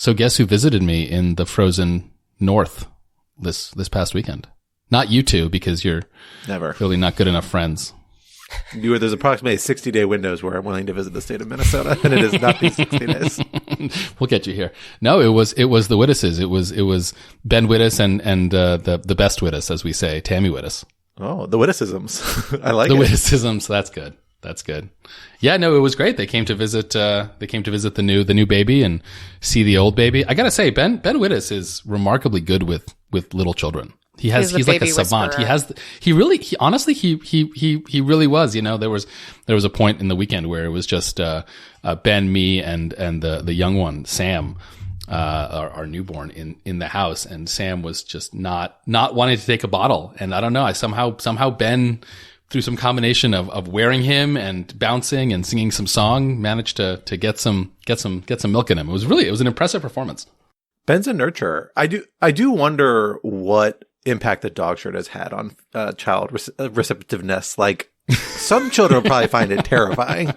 So guess who visited me in the frozen north this past weekend? Not you two, because you're never really not good enough friends. There's approximately 60-day windows where I'm willing to visit the state of Minnesota, and it is not these 60 days. We'll get you here. No, it was the Wittises. It was Ben Wittis and the best Wittis, as we say, Tammy Wittis. Oh, the Witticisms. I like the it. Witticisms. That's good. Yeah, no, it was great. They came to visit the new baby and see the old baby. I gotta say, Ben Wittis is remarkably good with little children. He's like a savant. Whisperer. He really was, there was a point in the weekend where it was just, Ben, me, and the young one, Sam, our newborn in the house. And Sam was just not wanting to take a bottle. And I don't know, somehow Ben, through some combination of wearing him and bouncing and singing some song, managed to get some milk in him. It was an impressive performance. Ben's a nurturer. I do wonder what impact the dog shirt has had on child receptiveness. Like, some children will probably find it terrifying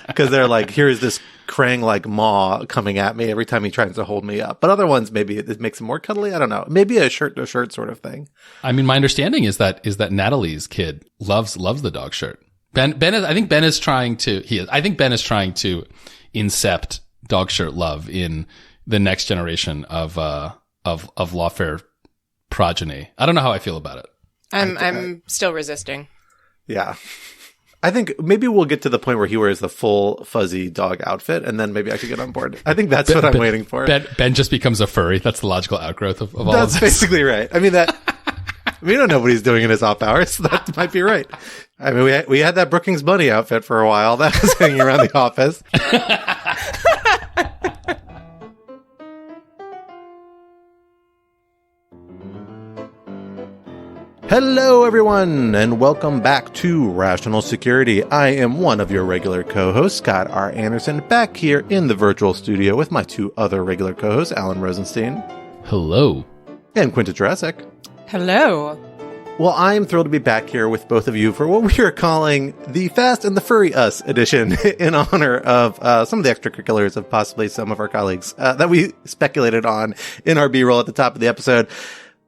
because they're like, here's this Krang-like maw coming at me every time he tries to hold me up. But other ones, maybe it makes them more cuddly. I don't know. Maybe a shirt-to-shirt sort of thing. I mean, my understanding is that Natalie's kid loves the dog shirt. I think Ben is trying to incept dog shirt love in the next generation of lawfare progeny. I don't know how I feel about it. I'm still resisting. Yeah. I think maybe we'll get to the point where he wears the full fuzzy dog outfit, and then maybe I could get on board. I think that's what I'm waiting for. Ben just becomes a furry. That's the logical outgrowth of all that's of this. Basically right. I mean, we don't know what he's doing in his off hours. So that might be right. I mean, we had that Brookings Bunny outfit for a while. That was hanging around the office. Hello, everyone, and welcome back to Rational Security. I am one of your regular co-hosts, Scott R. Anderson, back here in the virtual studio with my two other regular co-hosts, Alan Rosenstein. Hello. And Quinta Jurassic. Hello. Well, I'm thrilled to be back here with both of you for what we are calling the Fast and the Furry-us edition in honor of some of the extracurriculars of possibly some of our colleagues that we speculated on in our B-roll at the top of the episode.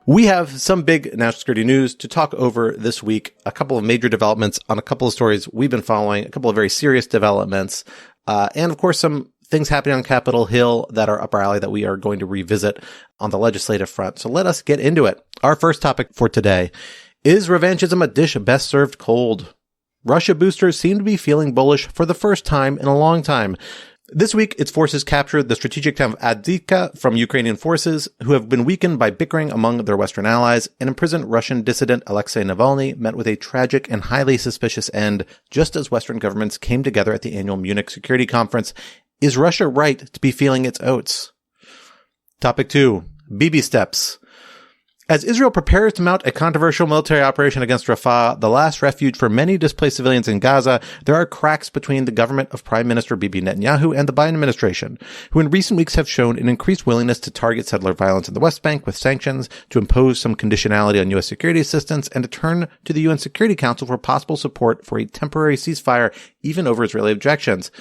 We have some big national security news to talk over this week, a couple of major developments on a couple of stories we've been following, a couple of very serious developments, and of course some things happening on Capitol Hill that are up our alley that we are going to revisit on the legislative front. So let us get into it. Our first topic for today is revanchism a dish best served cold? Russia boosters seem to be feeling bullish for the first time in a long time. This week, its forces captured the strategic town of Avdiivka from Ukrainian forces, who have been weakened by bickering among their Western allies. An imprisoned Russian dissident, Alexei Navalny, met with a tragic and highly suspicious end, just as Western governments came together at the annual Munich Security Conference. Is Russia right to be feeling its oats? Topic 2. Bibi Steps. As Israel prepares to mount a controversial military operation against Rafah, the last refuge for many displaced civilians in Gaza, there are cracks between the government of Prime Minister Bibi Netanyahu and the Biden administration, who in recent weeks have shown an increased willingness to target settler violence in the West Bank with sanctions, to impose some conditionality on U.S. security assistance, and to turn to the UN Security Council for possible support for a temporary ceasefire, even over Israeli objections.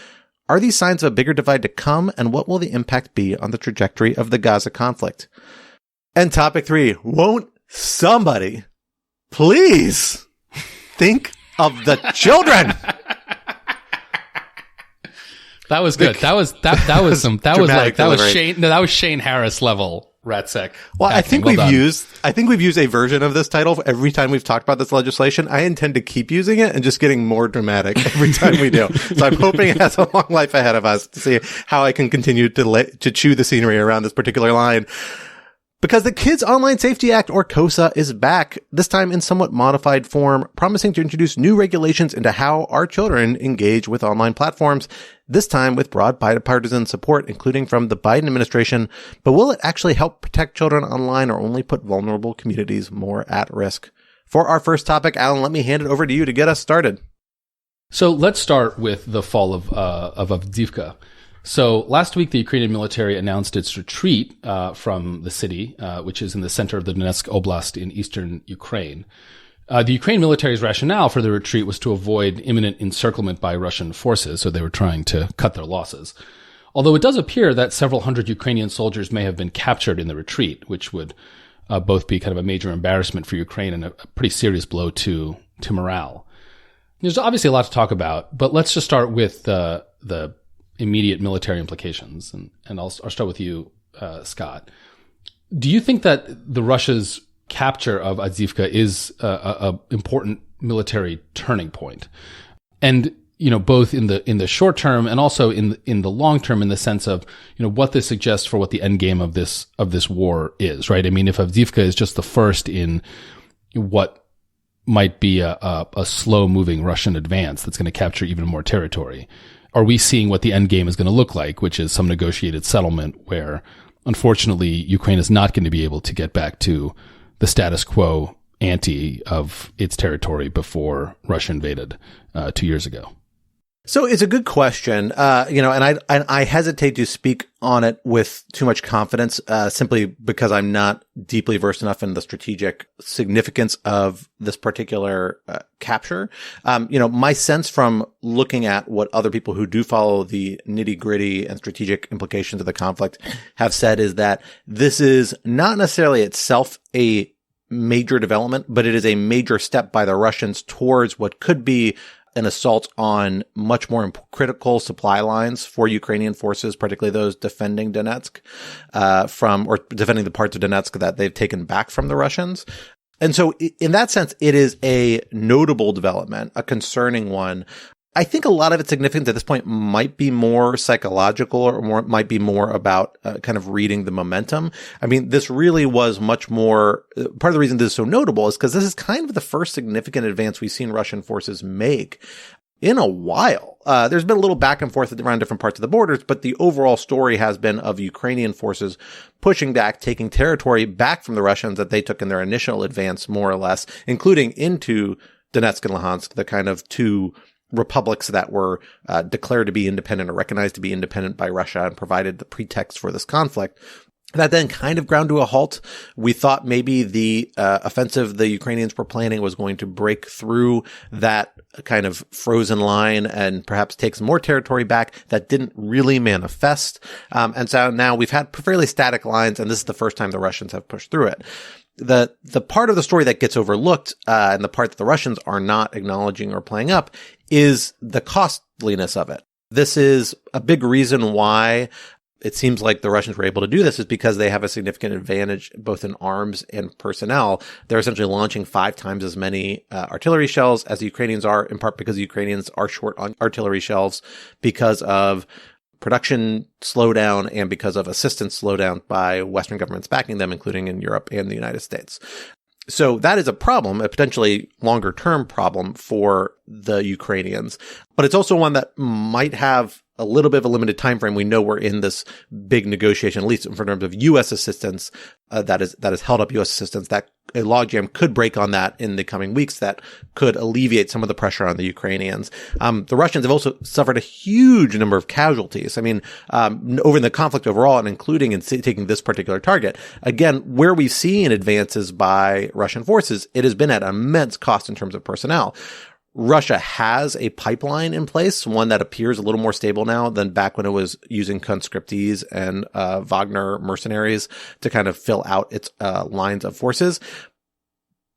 Are these signs of a bigger divide to come, and what will the impact be on the trajectory of the Gaza conflict? And topic 3, won't somebody please think of the children? That was good. That was Shane Harris level Ratsek. Well, I think we've used a version of this title every time we've talked about this legislation. I intend to keep using it and just getting more dramatic every time we do. So I'm hoping it has a long life ahead of us to see how I can continue to chew the scenery around this particular line. Because the Kids Online Safety Act, or KOSA, is back, this time in somewhat modified form, promising to introduce new regulations into how our children engage with online platforms, this time with broad bipartisan support, including from the Biden administration. But will it actually help protect children online or only put vulnerable communities more at risk? For our first topic, Alan, let me hand it over to you to get us started. So let's start with the fall of Avdiivka. So last week, the Ukrainian military announced its retreat from the city, which is in the center of the Donetsk Oblast in eastern Ukraine. The Ukrainian military's rationale for the retreat was to avoid imminent encirclement by Russian forces, so they were trying to cut their losses. Although it does appear that several hundred Ukrainian soldiers may have been captured in the retreat, which would both be kind of a major embarrassment for Ukraine and a pretty serious blow to morale. There's obviously a lot to talk about, but let's just start with the immediate military implications. And I'll start with you, Scott. Do you think that the Russia's capture of Avdiivka is a important military turning point? And both in the short term and also in the long term, in the sense of what this suggests for what the end game of this war is, right? I mean, if Avdiivka is just the first in what might be a slow moving Russian advance that's going to capture even more territory, are we seeing what the end game is going to look like, which is some negotiated settlement where, unfortunately, Ukraine is not going to be able to get back to the status quo ante of its territory before Russia invaded 2 years ago? So it's a good question, and I hesitate to speak on it with too much confidence, simply because I'm not deeply versed enough in the strategic significance of this particular capture. My sense from looking at what other people who do follow the nitty gritty and strategic implications of the conflict have said is that this is not necessarily itself a major development, but it is a major step by the Russians towards what could be an assault on much more critical supply lines for Ukrainian forces, particularly those defending Donetsk, or defending the parts of Donetsk that they've taken back from the Russians. And so in that sense, it is a notable development, a concerning one. I think a lot of its significance at this point might be more psychological or might be more about kind of reading the momentum. I mean, this really was much more, part of the reason this is so notable is because this is kind of the first significant advance we've seen Russian forces make in a while. There's been a little back and forth around different parts of the borders, but the overall story has been of Ukrainian forces pushing back, taking territory back from the Russians that they took in their initial advance, more or less, including into Donetsk and Luhansk, the kind of two republics that were declared to be independent or recognized to be independent by Russia and provided the pretext for this conflict. That then kind of ground to a halt. We thought maybe the offensive the Ukrainians were planning was going to break through that kind of frozen line and perhaps take some more territory back. That didn't really manifest. And so now we've had fairly static lines, and this is the first time the Russians have pushed through it. The part of the story that gets overlooked, and the part that the Russians are not acknowledging or playing up, is the costliness of it. This is a big reason why it seems like the Russians were able to do this, is because they have a significant advantage both in arms and personnel. They're essentially launching 5 times as many artillery shells as the Ukrainians are, in part because the Ukrainians are short on artillery shells because of production slowdown and because of assistance slowdown by Western governments backing them, including in Europe and the United States. So that is a problem, a potentially longer term problem for the Ukrainians, but it's also one that might have a little bit of a limited time frame. We know we're in this big negotiation, at least in terms of U.S. assistance, that has held up U.S. assistance. That a logjam could break on that in the coming weeks. That could alleviate some of the pressure on the Ukrainians. The Russians have also suffered a huge number of casualties. I mean, over in the conflict overall, and including in taking this particular target. Again, where we've seen advances by Russian forces, it has been at immense cost in terms of personnel. Russia has a pipeline in place, one that appears a little more stable now than back when it was using conscriptees and Wagner mercenaries to kind of fill out its lines of forces.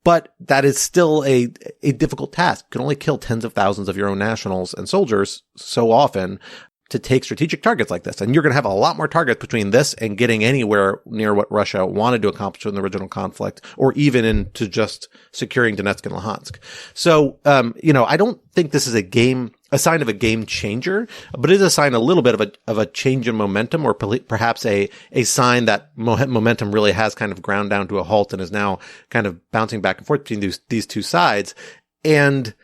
But that is still a difficult task. You can only kill tens of thousands of your own nationals and soldiers so often to take strategic targets like this. And you're going to have a lot more targets between this and getting anywhere near what Russia wanted to accomplish in the original conflict, or even into just securing Donetsk and Luhansk. So, I don't think this is a sign of a game changer, but it is a sign a little bit of a change in momentum, or perhaps a sign that momentum really has kind of ground down to a halt and is now kind of bouncing back and forth between these two sides. And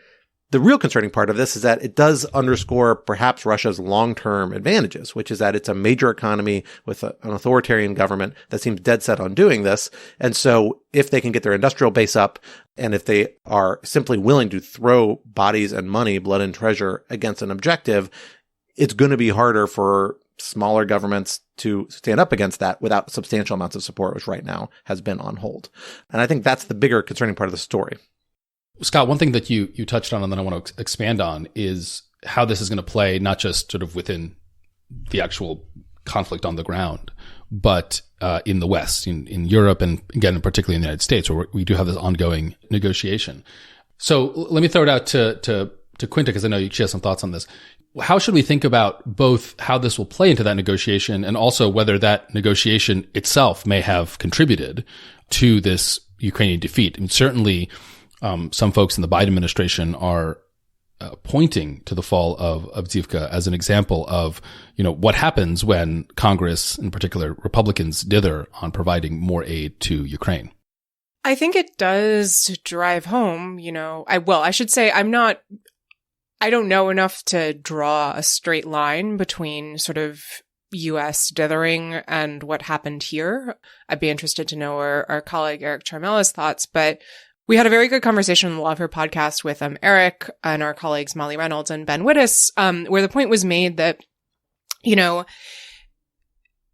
the real concerning part of this is that it does underscore perhaps Russia's long-term advantages, which is that it's a major economy with an authoritarian government that seems dead set on doing this. And so if they can get their industrial base up, and if they are simply willing to throw bodies and money, blood and treasure against an objective, it's going to be harder for smaller governments to stand up against that without substantial amounts of support, which right now has been on hold. And I think that's the bigger concerning part of the story. Scott, one thing that you touched on and then I want to expand on is how this is going to play not just sort of within the actual conflict on the ground, but in the West, in Europe, and again, particularly in the United States, where we do have this ongoing negotiation. So let me throw it out to Quinta, because I know she has some thoughts on this. How should we think about both how this will play into that negotiation and also whether that negotiation itself may have contributed to this Ukrainian defeat? I mean, certainly, some folks in the Biden administration are pointing to the fall of Avdiivka as an example of, what happens when Congress, in particular Republicans, dither on providing more aid to Ukraine. I think it does drive home, I should say I don't know enough to draw a straight line between sort of U.S. dithering and what happened here. I'd be interested to know our colleague Eric Charmela's thoughts, but we had a very good conversation on the Love Her podcast with Eric and our colleagues Molly Reynolds and Ben Wittes, where the point was made that,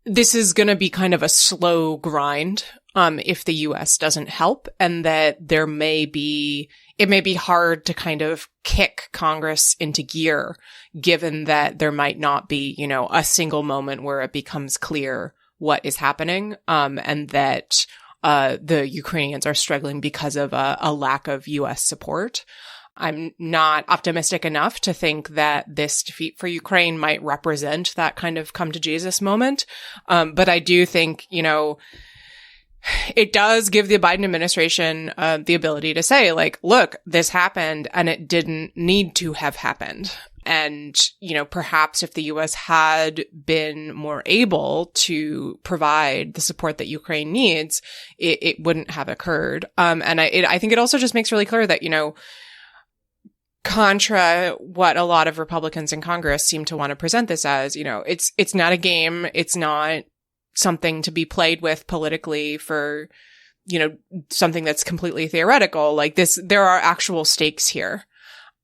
this is going to be kind of a slow grind if the U.S. doesn't help, and that it may be hard to kind of kick Congress into gear, given that there might not be, a single moment where it becomes clear what is happening, and that the Ukrainians are struggling because of a lack of U.S. support. I'm not optimistic enough to think that this defeat for Ukraine might represent that kind of come to Jesus moment. But I do think, it does give the Biden administration the ability to say, like, look, this happened and it didn't need to have happened. And, perhaps if the U.S. had been more able to provide the support that Ukraine needs, it wouldn't have occurred. And I think it also just makes really clear that, contra what a lot of Republicans in Congress seem to want to present this as, it's not a game. It's not something to be played with politically for, something that's completely theoretical. Like this, there are actual stakes here.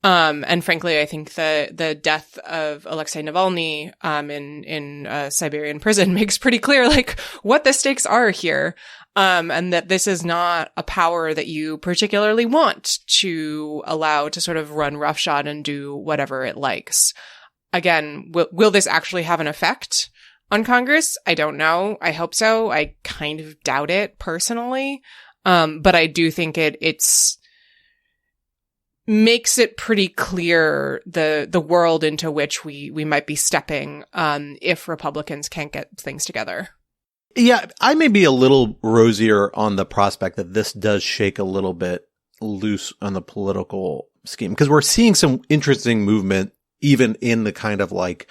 And frankly, I think the death of Alexei Navalny, in Siberian prison makes pretty clear, like, what the stakes are here. And that this is not a power that you particularly want to allow to sort of run roughshod and do whatever it likes. Again, will this actually have an effect on Congress? I don't know. I hope so. I kind of doubt it personally. But I do think it's makes it pretty clear the world into which we might be stepping, if Republicans can't get things together. Yeah, I may be a little rosier on the prospect that this does shake a little bit loose on the political scheme, because we're seeing some interesting movement even in the kind of like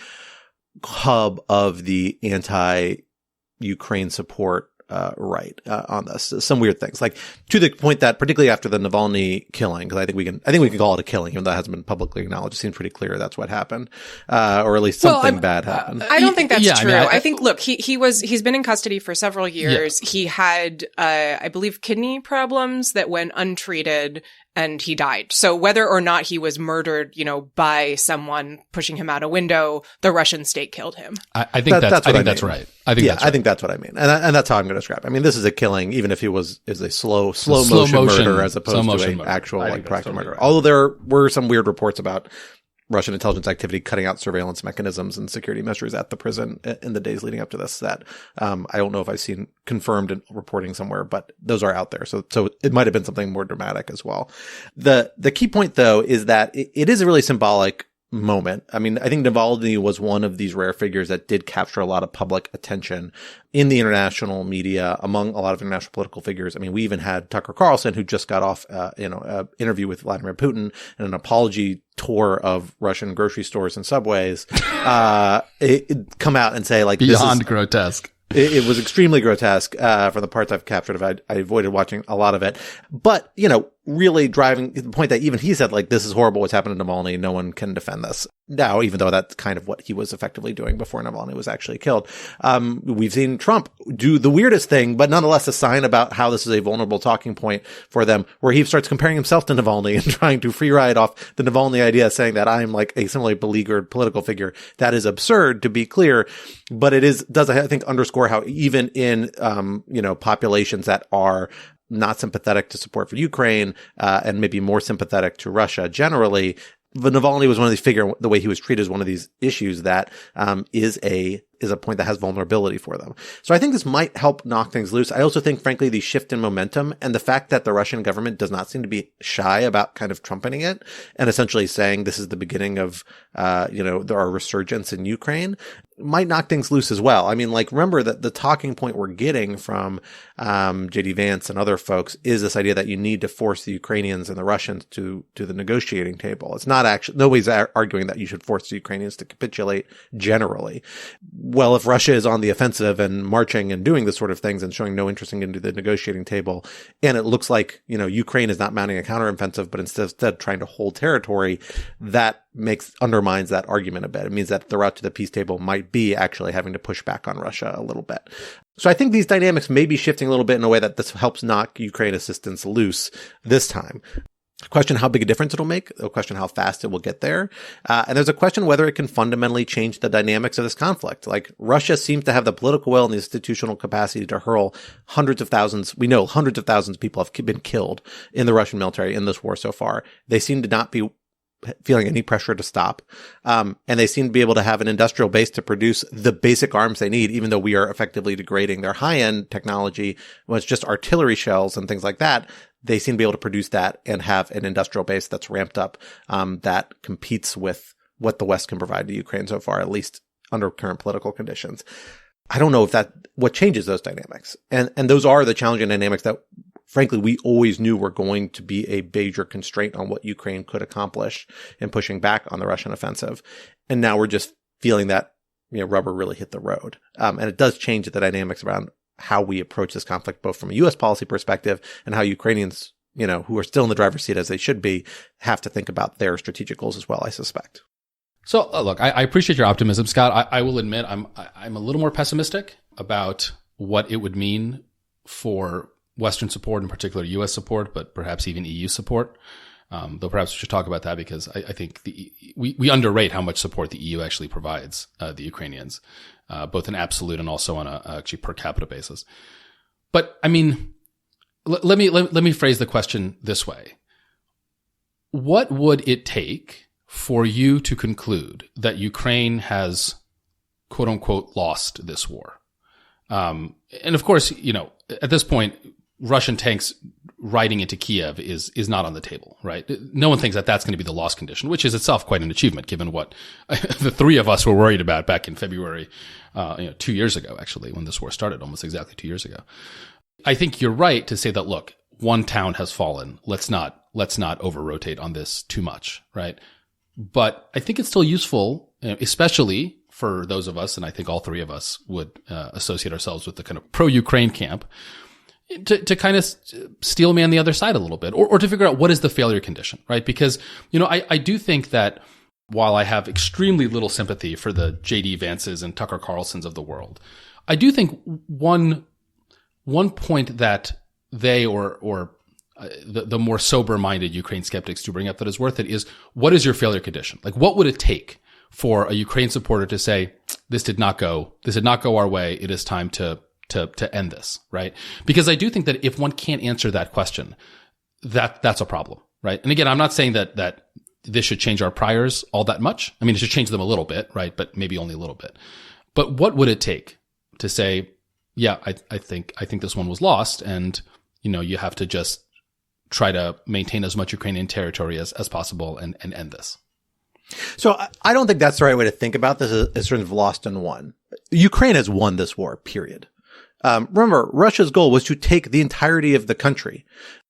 hub of the anti-Ukraine support on this. Some weird things, like to the point that particularly after the Navalny killing, because I think we can call it a killing, even though that hasn't been publicly acknowledged. It seems pretty clear that's what happened, or at least something bad happened. I don't think that's true. I think, look, he's been in custody for several years. Yeah. He had, I believe, kidney problems that went untreated, and he died. So whether or not he was murdered, by someone pushing him out a window, the Russian state killed him. I think that's right. I think that's what I mean. And that's how I'm going to describe it. I mean, this is a killing, even if is a slow motion murder as opposed to an actual practical murder. Right. Although there were some weird reports about Russian intelligence activity cutting out surveillance mechanisms and security measures at the prison in the days leading up to this that I don't know if I've seen confirmed in reporting somewhere, but those are out there. So it might have been something more dramatic as well. The key point, though, is that it is a really symbolic moment. I mean, I think Navalny was one of these rare figures that did capture a lot of public attention in the international media, among a lot of international political figures. I mean, we even had Tucker Carlson, who just got off, an interview with Vladimir Putin and an apology tour of Russian grocery stores and subways, come out and say, like, beyond grotesque. It was extremely grotesque, for the parts I've captured of it. I avoided watching a lot of it, but, really driving the point that even he said, like, this is horrible what's happened to Navalny. No one can defend this now, even though that's kind of what he was effectively doing before Navalny was actually killed. We've seen Trump do the weirdest thing, but nonetheless a sign about how this is a vulnerable talking point for them, where he starts comparing himself to Navalny and trying to free ride off the Navalny idea, saying that I'm like a similarly beleaguered political figure. That is absurd, to be clear, but does I think underscore how even in, populations that are not sympathetic to support for Ukraine, and maybe more sympathetic to Russia generally, Navalny was one of these the way he was treated as one of these issues that is a point that has vulnerability for them. So I think this might help knock things loose. I also think, frankly, the shift in momentum and the fact that the Russian government does not seem to be shy about kind of trumpeting it and essentially saying this is the beginning of, our resurgence in Ukraine might knock things loose as well. I mean, like, remember that the talking point we're getting from J.D. Vance and other folks is this idea that you need to force the Ukrainians and the Russians to the negotiating table. It's not actually, nobody's arguing that you should force the Ukrainians to capitulate generally. Well, if Russia is on the offensive and marching and doing this sort of things and showing no interest in getting to the negotiating table, and it looks like, Ukraine is not mounting a counteroffensive, but instead trying to hold territory, that undermines that argument a bit. It means that the route to the peace table might be actually having to push back on Russia a little bit. So I think these dynamics may be shifting a little bit in a way that this helps knock Ukraine assistance loose this time. A question how big a difference it'll make, a question how fast it will get there. And there's a question whether it can fundamentally change the dynamics of this conflict. Like, Russia seems to have the political will and the institutional capacity to hurl hundreds of thousands of people have been killed in the Russian military in this war so far. They seem to not be feeling any pressure to stop. And they seem to be able to have an industrial base to produce the basic arms they need, even though we are effectively degrading their high-end technology. When it's just artillery shells and things like that, they seem to be able to produce that and have an industrial base that's ramped up, that competes with what the West can provide to Ukraine so far, at least under current political conditions. I don't know if what changes those dynamics. And those are the challenging dynamics that, frankly, we always knew were going to be a major constraint on what Ukraine could accomplish in pushing back on the Russian offensive. And now we're just feeling that, rubber really hit the road. And it does change the dynamics around how we approach this conflict, both from a U.S. policy perspective and how Ukrainians, who are still in the driver's seat as they should be, have to think about their strategic goals as well, I suspect. So look, I appreciate your optimism, Scott. I will admit I'm a little more pessimistic about what it would mean for Western support, in particular U.S. support, but perhaps even EU support. Though perhaps we should talk about that because I think we underrate how much support the EU actually provides the Ukrainians, both in absolute and also on a actually per capita basis. But I mean, let me phrase the question this way: what would it take for you to conclude that Ukraine has, quote unquote, lost this war? And of course, at this point, Russian tanks riding into Kiev is not on the table, right? No one thinks that that's going to be the lost condition, which is itself quite an achievement given what the three of us were worried about back in February, 2 years ago, actually, when this war started, almost exactly 2 years ago. I think you're right to say that, look, one town has fallen. Let's not over-rotate on this too much, right? But I think it's still useful, especially for those of us, and I think all three of us would associate ourselves with the kind of pro-Ukraine camp, to kind of steel man the other side a little bit, or to figure out what is the failure condition, right? Because, I do think that while I have extremely little sympathy for the J.D. Vances and Tucker Carlsons of the world, I do think one point that they or the more sober-minded Ukraine skeptics do bring up that is worth it is, what is your failure condition? Like, what would it take for a Ukraine supporter to say, this did not go our way, it is time to end this, right? Because I do think that if one can't answer that question, that's a problem, right? And again, I'm not saying that this should change our priors all that much. I mean, it should change them a little bit, right? But maybe only a little bit. But what would it take to say, yeah, I think this one was lost, and you have to just try to maintain as much Ukrainian territory as possible and end this? So I don't think that's the right way to think about this as sort of lost and won. Ukraine has won this war, period. Remember, Russia's goal was to take the entirety of the country.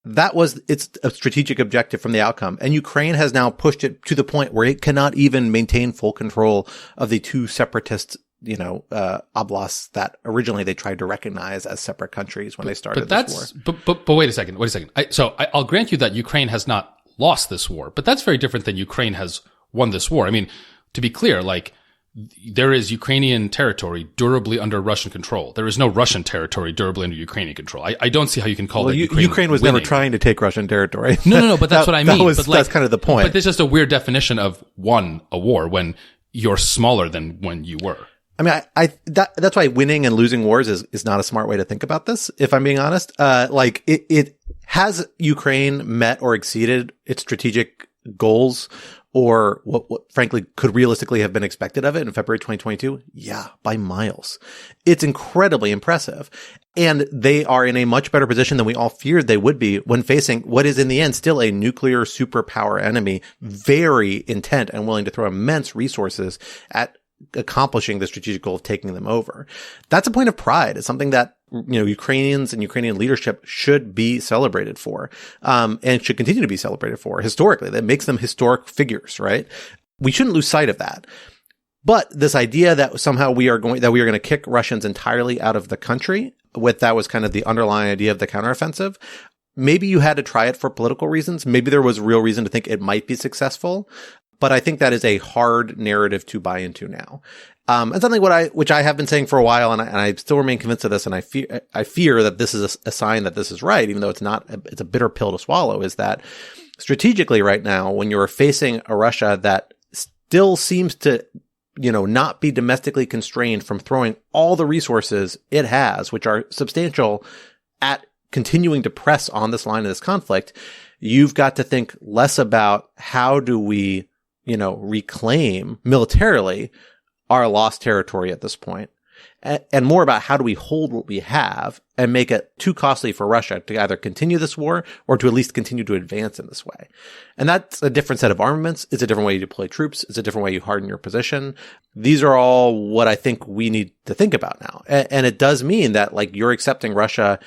That was its strategic objective from the outcome. And Ukraine has now pushed it to the point where it cannot even maintain full control of the two separatist, oblasts that originally they tried to recognize as separate countries when they started this war. But wait a second. I'll grant you that Ukraine has not lost this war, but that's very different than Ukraine has won this war. I mean, to be clear, there is Ukrainian territory durably under Russian control. There is no Russian territory durably under Ukrainian control. I don't see how you can call it Ukraine was never trying to take Russian territory. No, but that's what I mean. That's kind of the point. But there's just a weird definition of won a war when you're smaller than when you were. I mean, that's why winning and losing wars is not a smart way to think about this, if I'm being honest. It has Ukraine met or exceeded its strategic goals or what frankly could realistically have been expected of it in February 2022? Yeah, by miles. It's incredibly impressive. And they are in a much better position than we all feared they would be when facing what is in the end still a nuclear superpower enemy, very intent and willing to throw immense resources at accomplishing the strategic goal of taking them over. That's a point of pride. It's something that, Ukrainians and Ukrainian leadership should be celebrated for, and should continue to be celebrated for historically. That makes them historic figures, right? We shouldn't lose sight of that. But this idea that somehow we are going to kick Russians entirely out of the country, that was kind of the underlying idea of the counteroffensive. Maybe you had to try it for political reasons. Maybe there was real reason to think it might be successful. But I think that is a hard narrative to buy into now. And something which I have been saying for a while, and I still remain convinced of this, and I fear that this is a sign that this is right, even though it's a bitter pill to swallow, is that strategically right now, when you're facing a Russia that still seems to, not be domestically constrained from throwing all the resources it has, which are substantial, at continuing to press on this line of this conflict, you've got to think less about how do we, reclaim militarily our lost territory at this point, and more about how do we hold what we have and make it too costly for Russia to either continue this war or to at least continue to advance in this way. And that's a different set of armaments. It's a different way you deploy troops. It's a different way you harden your position. These are all what I think we need to think about now. And it does mean that, you're accepting Russia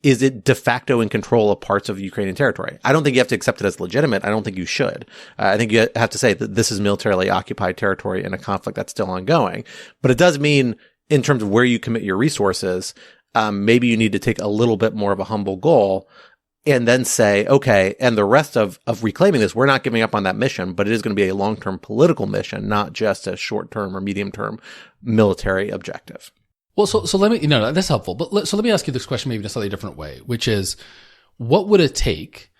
is it de facto in control of parts of Ukrainian territory. I don't think you have to accept it as legitimate. I don't think you should. I think you have to say that this is militarily occupied territory in a conflict that's still ongoing. But it does mean, in terms of where you commit your resources, maybe you need to take a little bit more of a humble goal and then say, okay, and the rest of reclaiming this, we're not giving up on that mission, but it is going to be a long-term political mission, not just a short-term or medium-term military objective. Well, so let me, that's helpful. But so let me ask you this question maybe in a slightly different way, which is, what would it take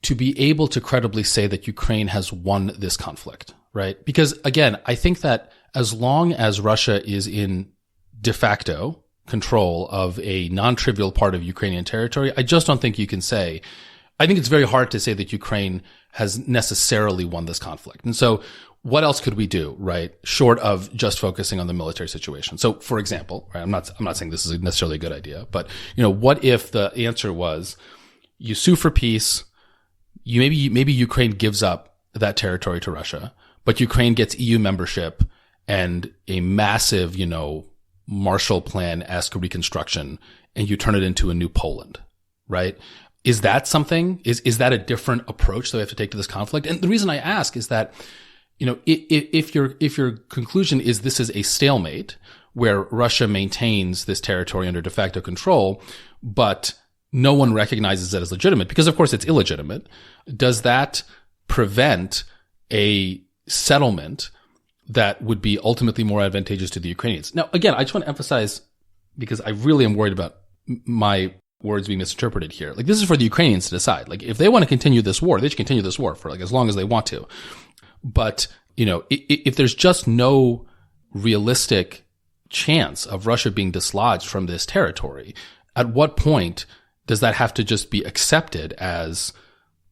to be able to credibly say that Ukraine has won this conflict, right? Because again, I think that as long as Russia is in de facto control of a non-trivial part of Ukrainian territory, I just don't think you can say, I think it's very hard to say that Ukraine has necessarily won this conflict. And so what else could we do, right? Short of just focusing on the military situation. So, for example, right, I'm not saying this is necessarily a good idea, but, what if the answer was you sue for peace, maybe Ukraine gives up that territory to Russia, but Ukraine gets EU membership and a massive, Marshall Plan-esque reconstruction, and you turn it into a new Poland, right? Is that something? Is that a different approach that we have to take to this conflict? And the reason I ask is that, if your conclusion is this is a stalemate where Russia maintains this territory under de facto control, but no one recognizes it as legitimate, because of course it's illegitimate, does that prevent a settlement that would be ultimately more advantageous to the Ukrainians? Now, again, I just want to emphasize, because I really am worried about my words being misinterpreted here. This is for the Ukrainians to decide. If they want to continue this war, they should continue this war for as long as they want to. But, if there's just no realistic chance of Russia being dislodged from this territory, at what point does that have to just be accepted as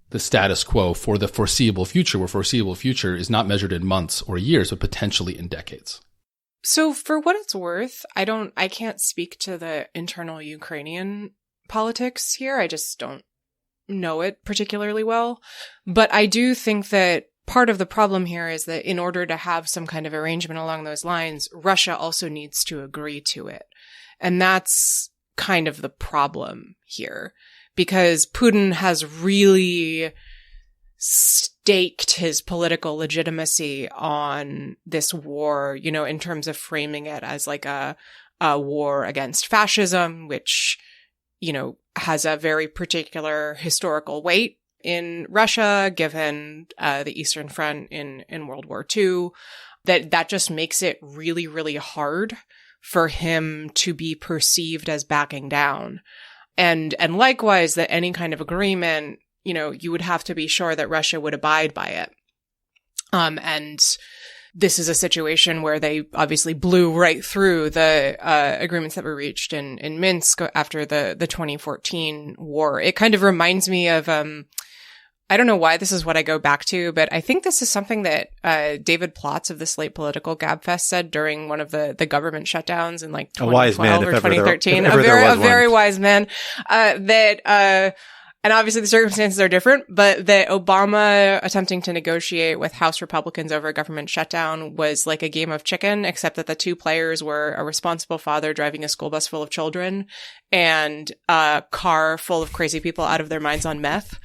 the status quo for the foreseeable future, where foreseeable future is not measured in months or years, but potentially in decades? So for what it's worth, I can't speak to the internal Ukrainian politics here. I just don't know it particularly well. But I do think that part of the problem here is that in order to have some kind of arrangement along those lines, Russia also needs to agree to it. And that's kind of the problem here, because Putin has really staked his political legitimacy on this war, in terms of framing it as a war against fascism, which, has a very particular historical weight in Russia, given the Eastern Front in World War II, that just makes it really, really hard for him to be perceived as backing down. And likewise, that any kind of agreement, you would have to be sure that Russia would abide by it. And this is a situation where they obviously blew right through the agreements that were reached in Minsk after the 2014 war. It kind of reminds me of I don't know why this is what I go back to, but I think this is something that David Plotz of the Slate Political Gabfest said during one of the government shutdowns in like 2012 or 2013. A very wise man. And obviously the circumstances are different, but that Obama attempting to negotiate with House Republicans over a government shutdown was like a game of chicken, except that the two players were a responsible father driving a school bus full of children and a car full of crazy people out of their minds on meth.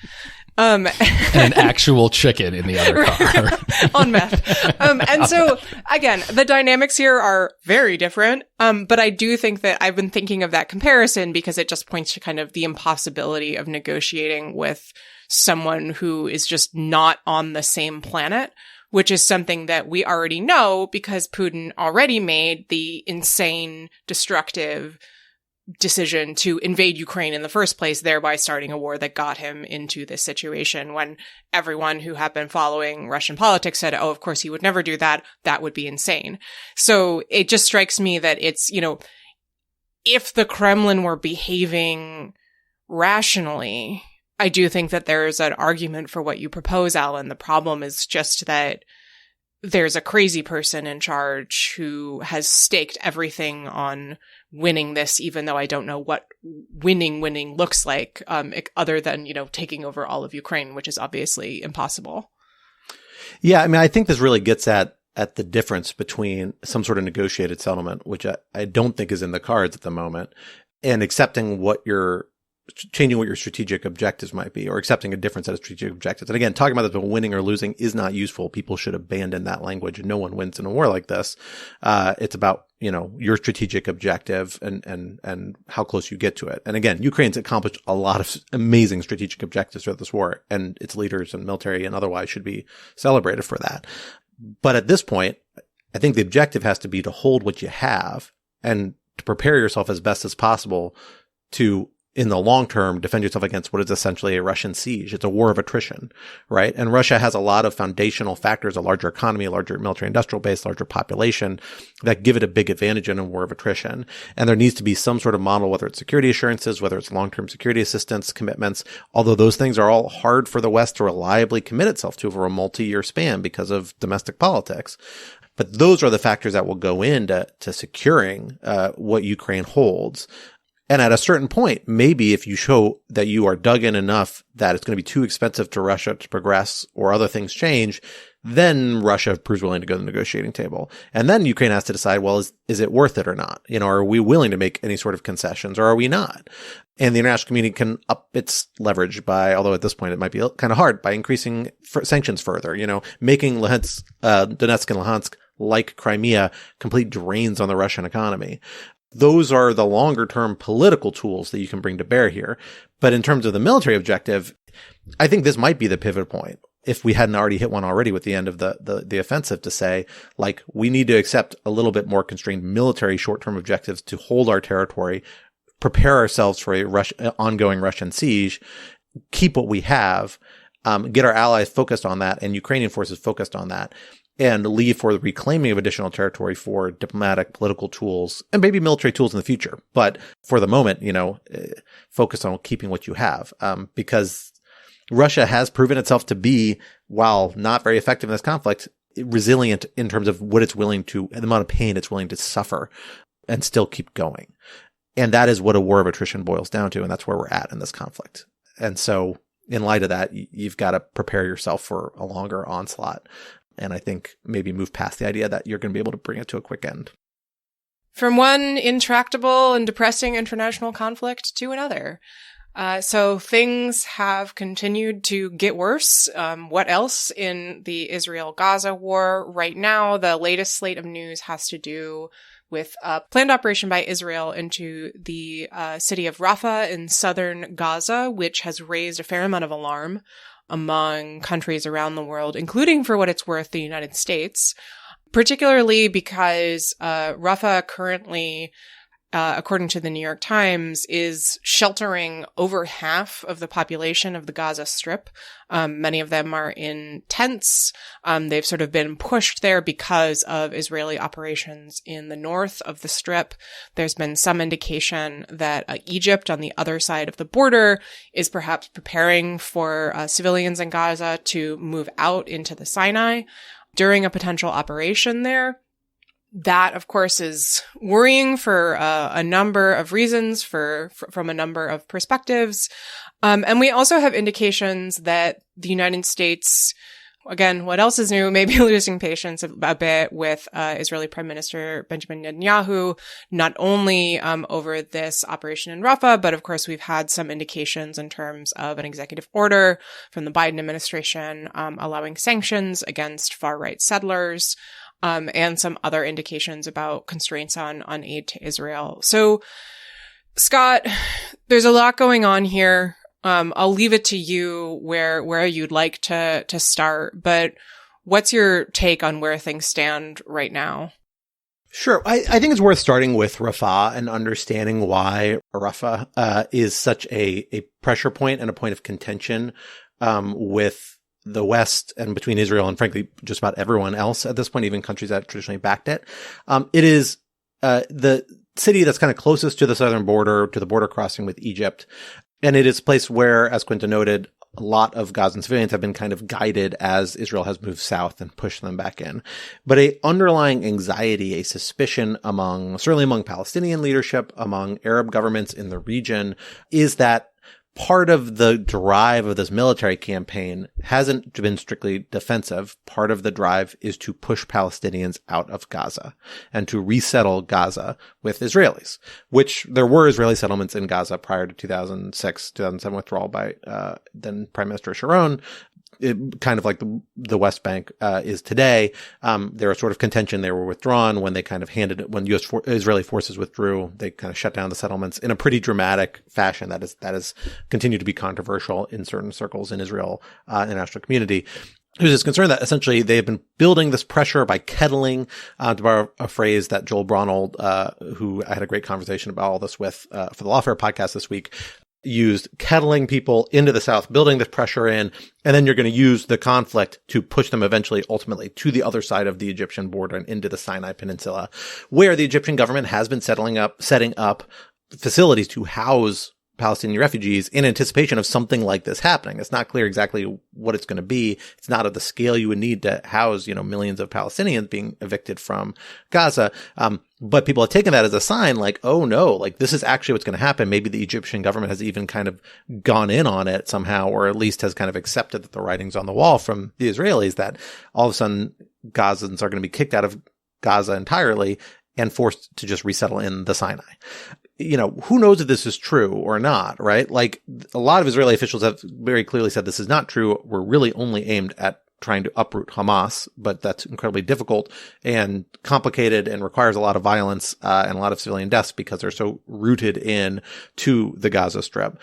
And an actual chicken in the other car. On meth. And so, again, the dynamics here are very different. But I do think that I've been thinking of that comparison because it just points to kind of the impossibility of negotiating with someone who is just not on the same planet, which is something that we already know because Putin already made the insane, destructive decision to invade Ukraine in the first place, thereby starting a war that got him into this situation when everyone who had been following Russian politics said, oh, of course he would never do that. That would be insane. So it just strikes me that it's, if the Kremlin were behaving rationally, I do think that there's an argument for what you propose, Alan. The problem is just that there's a crazy person in charge who has staked everything on winning this, even though I don't know what winning looks like, other than, taking over all of Ukraine, which is obviously impossible. Yeah. I mean, I think this really gets at the difference between some sort of negotiated settlement, which I don't think is in the cards at the moment, and accepting changing what your strategic objectives might be, or accepting a different set of strategic objectives. And again, talking about this winning or losing is not useful. People should abandon that language. No one wins in a war like this. It's about, your strategic objective and how close you get to it. And again, Ukraine's accomplished a lot of amazing strategic objectives throughout this war, and its leaders and military and otherwise should be celebrated for that. But at this point, I think the objective has to be to hold what you have and to prepare yourself as best as possible to, in the long term, defend yourself against what is essentially a Russian siege. It's a war of attrition, right? And Russia has a lot of foundational factors, a larger economy, a larger military industrial base, larger population that give it a big advantage in a war of attrition. And there needs to be some sort of model, whether it's security assurances, whether it's long-term security assistance commitments, although those things are all hard for the West to reliably commit itself to over a multi-year span because of domestic politics. But those are the factors that will go into securing what Ukraine holds. And at a certain point, maybe if you show that you are dug in enough that it's going to be too expensive to Russia to progress or other things change, then Russia proves willing to go to the negotiating table. And then Ukraine has to decide, well, is it worth it or not? Are we willing to make any sort of concessions or are we not? And the international community can up its leverage by, although at this point it might be kind of hard, by increasing sanctions further, making Donetsk and Luhansk, like Crimea, complete drains on the Russian economy. Those are the longer term political tools that you can bring to bear here. But in terms of the military objective, I think this might be the pivot point. If we hadn't already hit one already with the end of the offensive, to say, like, we need to accept a little bit more constrained military short-term objectives to hold our territory, prepare ourselves for ongoing Russian siege, keep what we have, get our allies focused on that and Ukrainian forces focused on that, and leave for the reclaiming of additional territory for diplomatic, political tools, and maybe military tools in the future. But for the moment, focus on keeping what you have, because Russia has proven itself to be, while not very effective in this conflict, resilient in terms of what it's willing to, the amount of pain it's willing to suffer and still keep going. And that is what a war of attrition boils down to. And that's where we're at in this conflict. And so in light of that, you've got to prepare yourself for a longer onslaught. And I think maybe move past the idea that you're going to be able to bring it to a quick end. From one intractable and depressing international conflict to another. So things have continued to get worse. What else in the Israel-Gaza war right now? The latest slate of news has to do with a planned operation by Israel into the city of Rafah in southern Gaza, which has raised a fair amount of alarm among countries around the world, including, for what it's worth, the United States, particularly because Rafah currently according to the New York Times, is sheltering over half of the population of the Gaza Strip. Many of them are in tents. They've sort of been pushed there because of Israeli operations in the north of the Strip. There's been some indication that Egypt, on the other side of the border, is perhaps preparing for civilians in Gaza to move out into the Sinai during a potential operation there. That, of course, is worrying for a number of reasons, from a number of perspectives. And we also have indications that the United States, again, what else is new, maybe losing patience a bit with Israeli Prime Minister Benjamin Netanyahu, not only over this operation in Rafah, but of course we've had some indications in terms of an executive order from the Biden administration allowing sanctions against far-right settlers. And some other indications about constraints on aid to Israel. So, Scott, there's a lot going on here. I'll leave it to you where you'd like to start, but what's your take on where things stand right now? Sure. I think it's worth starting with Rafah and understanding why Rafah is such a pressure point and a point of contention with the West and between Israel and, frankly, just about everyone else at this point, even countries that traditionally backed it. It is the city that's kind of closest to the southern border, to the border crossing with Egypt. And it is a place where, as Quinta noted, a lot of Gazan civilians have been kind of guided as Israel has moved south and pushed them back in. But a underlying anxiety, a suspicion certainly among Palestinian leadership, among Arab governments in the region, is that part of the drive of this military campaign hasn't been strictly defensive. Part of the drive is to push Palestinians out of Gaza and to resettle Gaza with Israelis, which there were Israeli settlements in Gaza prior to 2006-2007 withdrawal by then Prime Minister Sharon. Kind of like the West Bank is today. There was sort of contention. They were withdrawn when they kind of when Israeli forces withdrew. They kind of shut down the settlements in a pretty dramatic fashion. That is continued to be controversial in certain circles in Israel international community. There's this concern that essentially they have been building this pressure by kettling, to borrow a phrase that Joel Bronold, who I had a great conversation about all this with for the Lawfare podcast this week, used kettling people into the south, building this pressure in, and then you're going to use the conflict to push them ultimately to the other side of the Egyptian border and into the Sinai Peninsula, where the Egyptian government has been setting up facilities to house Palestinian refugees in anticipation of something like this happening. It's not clear exactly what it's going to be. It's not of the scale you would need to house, millions of Palestinians being evicted from Gaza. But people have taken that as a sign like, oh no, like this is actually what's going to happen. Maybe the Egyptian government has even kind of gone in on it somehow, or at least has kind of accepted that the writing's on the wall from the Israelis that all of a sudden Gazans are going to be kicked out of Gaza entirely and forced to just resettle in the Sinai. Who knows if this is true or not, right? Like a lot of Israeli officials have very clearly said this is not true. We're really only aimed at trying to uproot Hamas, but that's incredibly difficult and complicated and requires a lot of violence and a lot of civilian deaths because they're so rooted in to the Gaza Strip.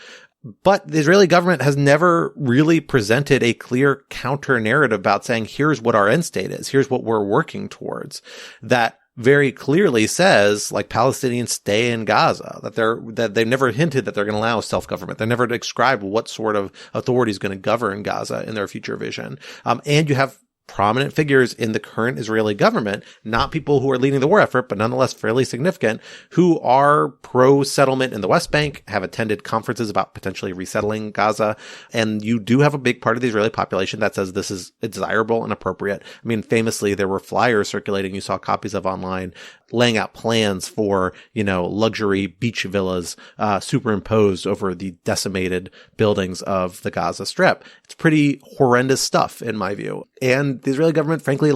But the Israeli government has never really presented a clear counter narrative about saying, here's what our end state is. Here's what we're working towards. That very clearly says, like, Palestinians stay in Gaza, that they've never hinted that they're going to allow self-government. They never described what sort of authority is going to govern Gaza in their future vision. And you have prominent figures in the current Israeli government, not people who are leading the war effort, but nonetheless fairly significant, who are pro-settlement in the West Bank, have attended conferences about potentially resettling Gaza. And you do have a big part of the Israeli population that says this is desirable and appropriate. I mean, famously, there were flyers circulating you saw copies of online laying out plans for, luxury beach villas superimposed over the decimated buildings of the Gaza Strip. It's pretty horrendous stuff, in my view. And the Israeli government, frankly,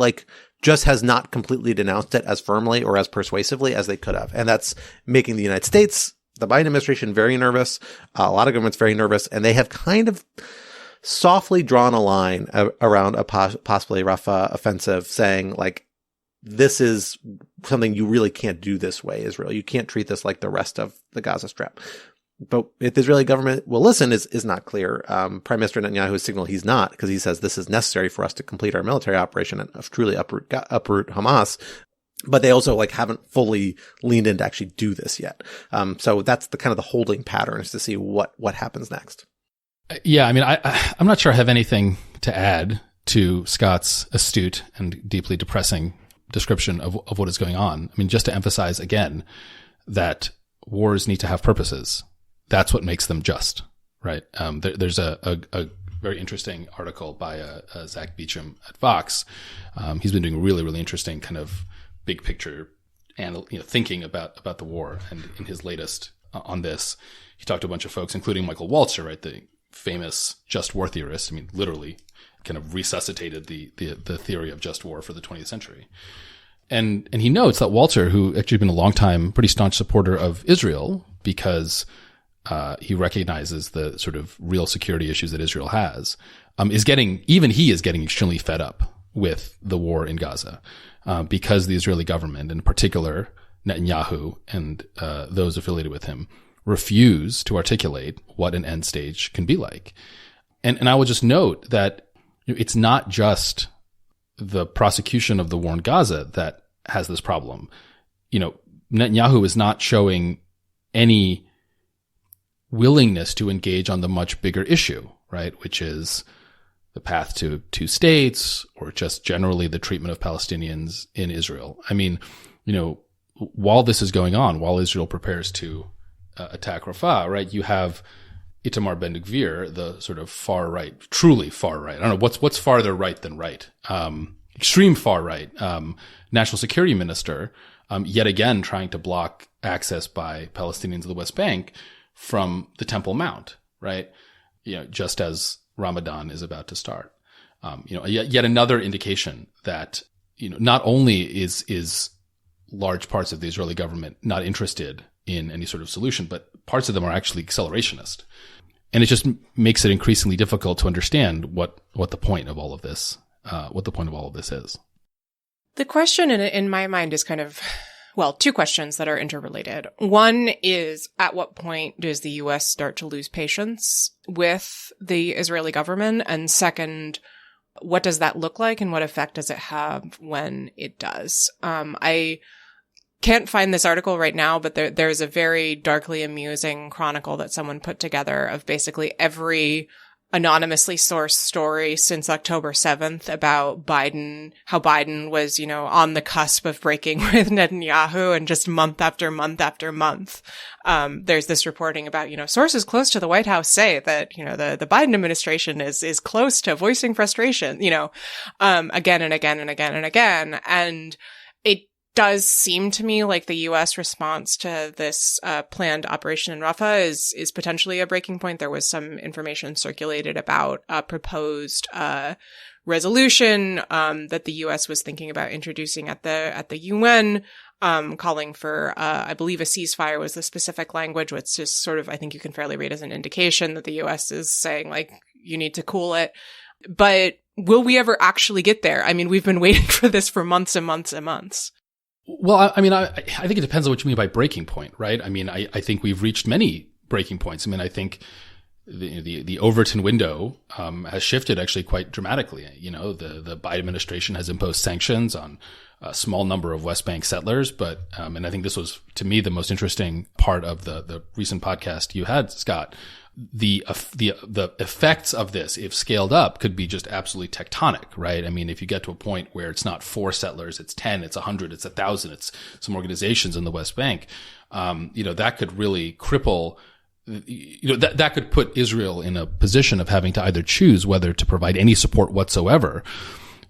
just has not completely denounced it as firmly or as persuasively as they could have. And that's making the United States, the Biden administration, very nervous. A lot of governments very nervous. And they have kind of softly drawn a line around a possibly Rafah offensive, saying, this is something you really can't do this way, Israel. You can't treat this like the rest of the Gaza Strip. But if the Israeli government will listen is not clear. Prime Minister Netanyahu has signaled he's not, because he says this is necessary for us to complete our military operation and truly uproot Hamas. but they also like haven't fully leaned in to actually do this yet. So that's the kind of the holding pattern, is to see what happens next. Yeah, I mean, I'm not sure I have anything to add to Scott's astute and deeply depressing description of what is going on. I mean, just to emphasize again that wars need to have purposes. That's what makes them just, right? There's a very interesting article by Zach Beecham at Vox. He's been doing really, really interesting kind of big picture and thinking about the war. And in his latest on this, he talked to a bunch of folks, including Michael Walzer, right, the famous just war theorist. I mean, literally kind of resuscitated the theory of just war for the 20th century. And he notes that Walzer, who actually been a long time pretty staunch supporter of Israel, because he recognizes the sort of real security issues that Israel has, is getting extremely fed up with the war in Gaza, because the Israeli government, in particular Netanyahu and those affiliated with him, refuse to articulate what an end stage can be like. And I will just note that it's not just the prosecution of the war in Gaza that has this problem. Netanyahu is not showing any willingness to engage on the much bigger issue, right? Which is the path to two states, or just generally the treatment of Palestinians in Israel. I mean, while this is going on, while Israel prepares to attack Rafah, right, you have Itamar Ben-Gvir, the sort of far right, truly far right. I don't know what's farther right than right. Extreme far right, national security minister, yet again trying to block access by Palestinians of the West Bank from the Temple Mount, right? Just as Ramadan is about to start. Yet another indication that, not only is large parts of the Israeli government not interested in any sort of solution, but parts of them are actually accelerationist. And it just makes it increasingly difficult to understand what the point of all of this, is. The question in my mind is kind of, two questions that are interrelated. One is, at what point does the U.S. start to lose patience with the Israeli government? And second, what does that look like, and what effect does it have when it does? I can't find this article right now, but there's a very darkly amusing chronicle that someone put together of basically every anonymously sourced story since October 7th about Biden, how Biden was, on the cusp of breaking with Netanyahu, and just month after month after month. There's this reporting about, sources close to the White House say that, the Biden administration is close to voicing frustration, again and again and again and again. And it does seem to me like the U.S. response to this planned operation in Rafah is potentially a breaking point. There was some information circulated about a proposed resolution that the U.S. was thinking about introducing at the UN, calling for I believe a ceasefire was the specific language, which is sort of, I think you can fairly read as an indication that the U.S. is saying, like, you need to cool it. But will we ever actually get there? I mean, we've been waiting for this for months and months and months. Well, I mean, I think it depends on what you mean by breaking point, right? I mean, I think we've reached many breaking points. I mean, I think the Overton window has shifted actually quite dramatically. The Biden administration has imposed sanctions on a small number of West Bank settlers, but and I think this was, to me, the most interesting part of the recent podcast you had, Scott. The effects of this, if scaled up, could be just absolutely tectonic, right? I mean, if you get to a point where it's not 4 settlers, it's 10, it's 100, it's 1,000, it's some organizations in the West Bank, that could really cripple, that could put Israel in a position of having to either choose whether to provide any support whatsoever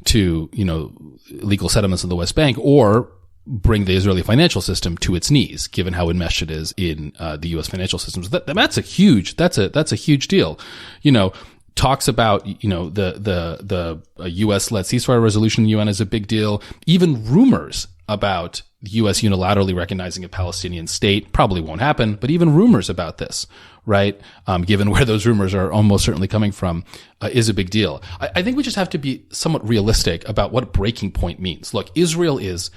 to, legal settlements in the West Bank, or bring the Israeli financial system to its knees, given how enmeshed it is in the U.S. financial systems. That's a huge deal. Talks about, the U.S.-led ceasefire resolution in the UN is a big deal. Even rumors about the U.S. unilaterally recognizing a Palestinian state probably won't happen, but even rumors about this, right, given where those rumors are almost certainly coming from, is a big deal. I think we just have to be somewhat realistic about what breaking point means. Look, Israel is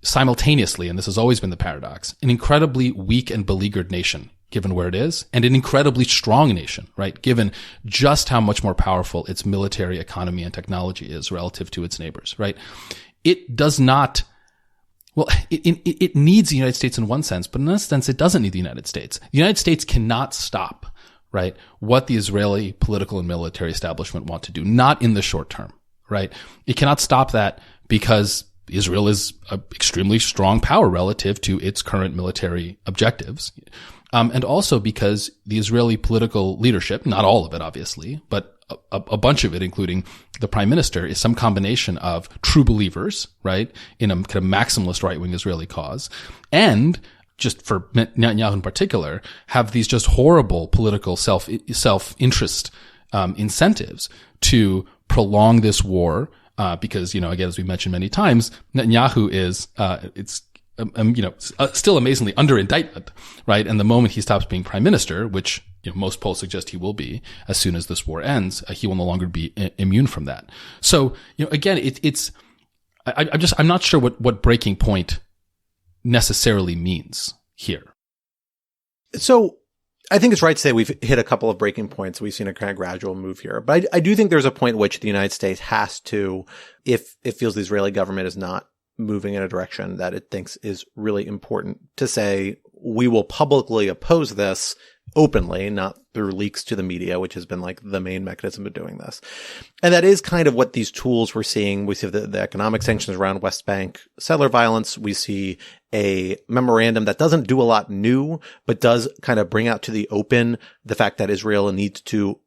simultaneously, and this has always been the paradox, an incredibly weak and beleaguered nation, given where it is, and an incredibly strong nation, right, given just how much more powerful its military, economy, and technology is relative to its neighbors, right? It does not Well, it needs the United States in one sense, but in another sense, it doesn't need the United States. The United States cannot stop, right, what the Israeli political and military establishment want to do, not in the short term, right? It cannot stop that because Israel is an extremely strong power relative to its current military objectives. And also because the Israeli political leadership, not all of it, obviously, but a bunch of it, including the prime minister, is some combination of true believers, right, in a kind of maximalist right-wing Israeli cause, and just for Netanyahu in particular, have these just horrible political self-interest incentives to prolong this war, because, again, as we mentioned many times, Netanyahu is, still amazingly under indictment, right? And the moment he stops being prime minister, which most polls suggest he will be as soon as this war ends, he will no longer be immune from that. So, again, I'm not sure what breaking point necessarily means here. So I think it's right to say we've hit a couple of breaking points. We've seen a kind of gradual move here. But I do think there's a point at which the United States has to, if it feels the Israeli government is not moving in a direction that it thinks is really important, to say, we will publicly oppose this openly, not through leaks to the media, which has been like the main mechanism of doing this. And that is kind of what these tools we're seeing. We see the economic sanctions around West Bank settler violence. We see a memorandum that doesn't do a lot new, but does kind of bring out to the open the fact that Israel needs to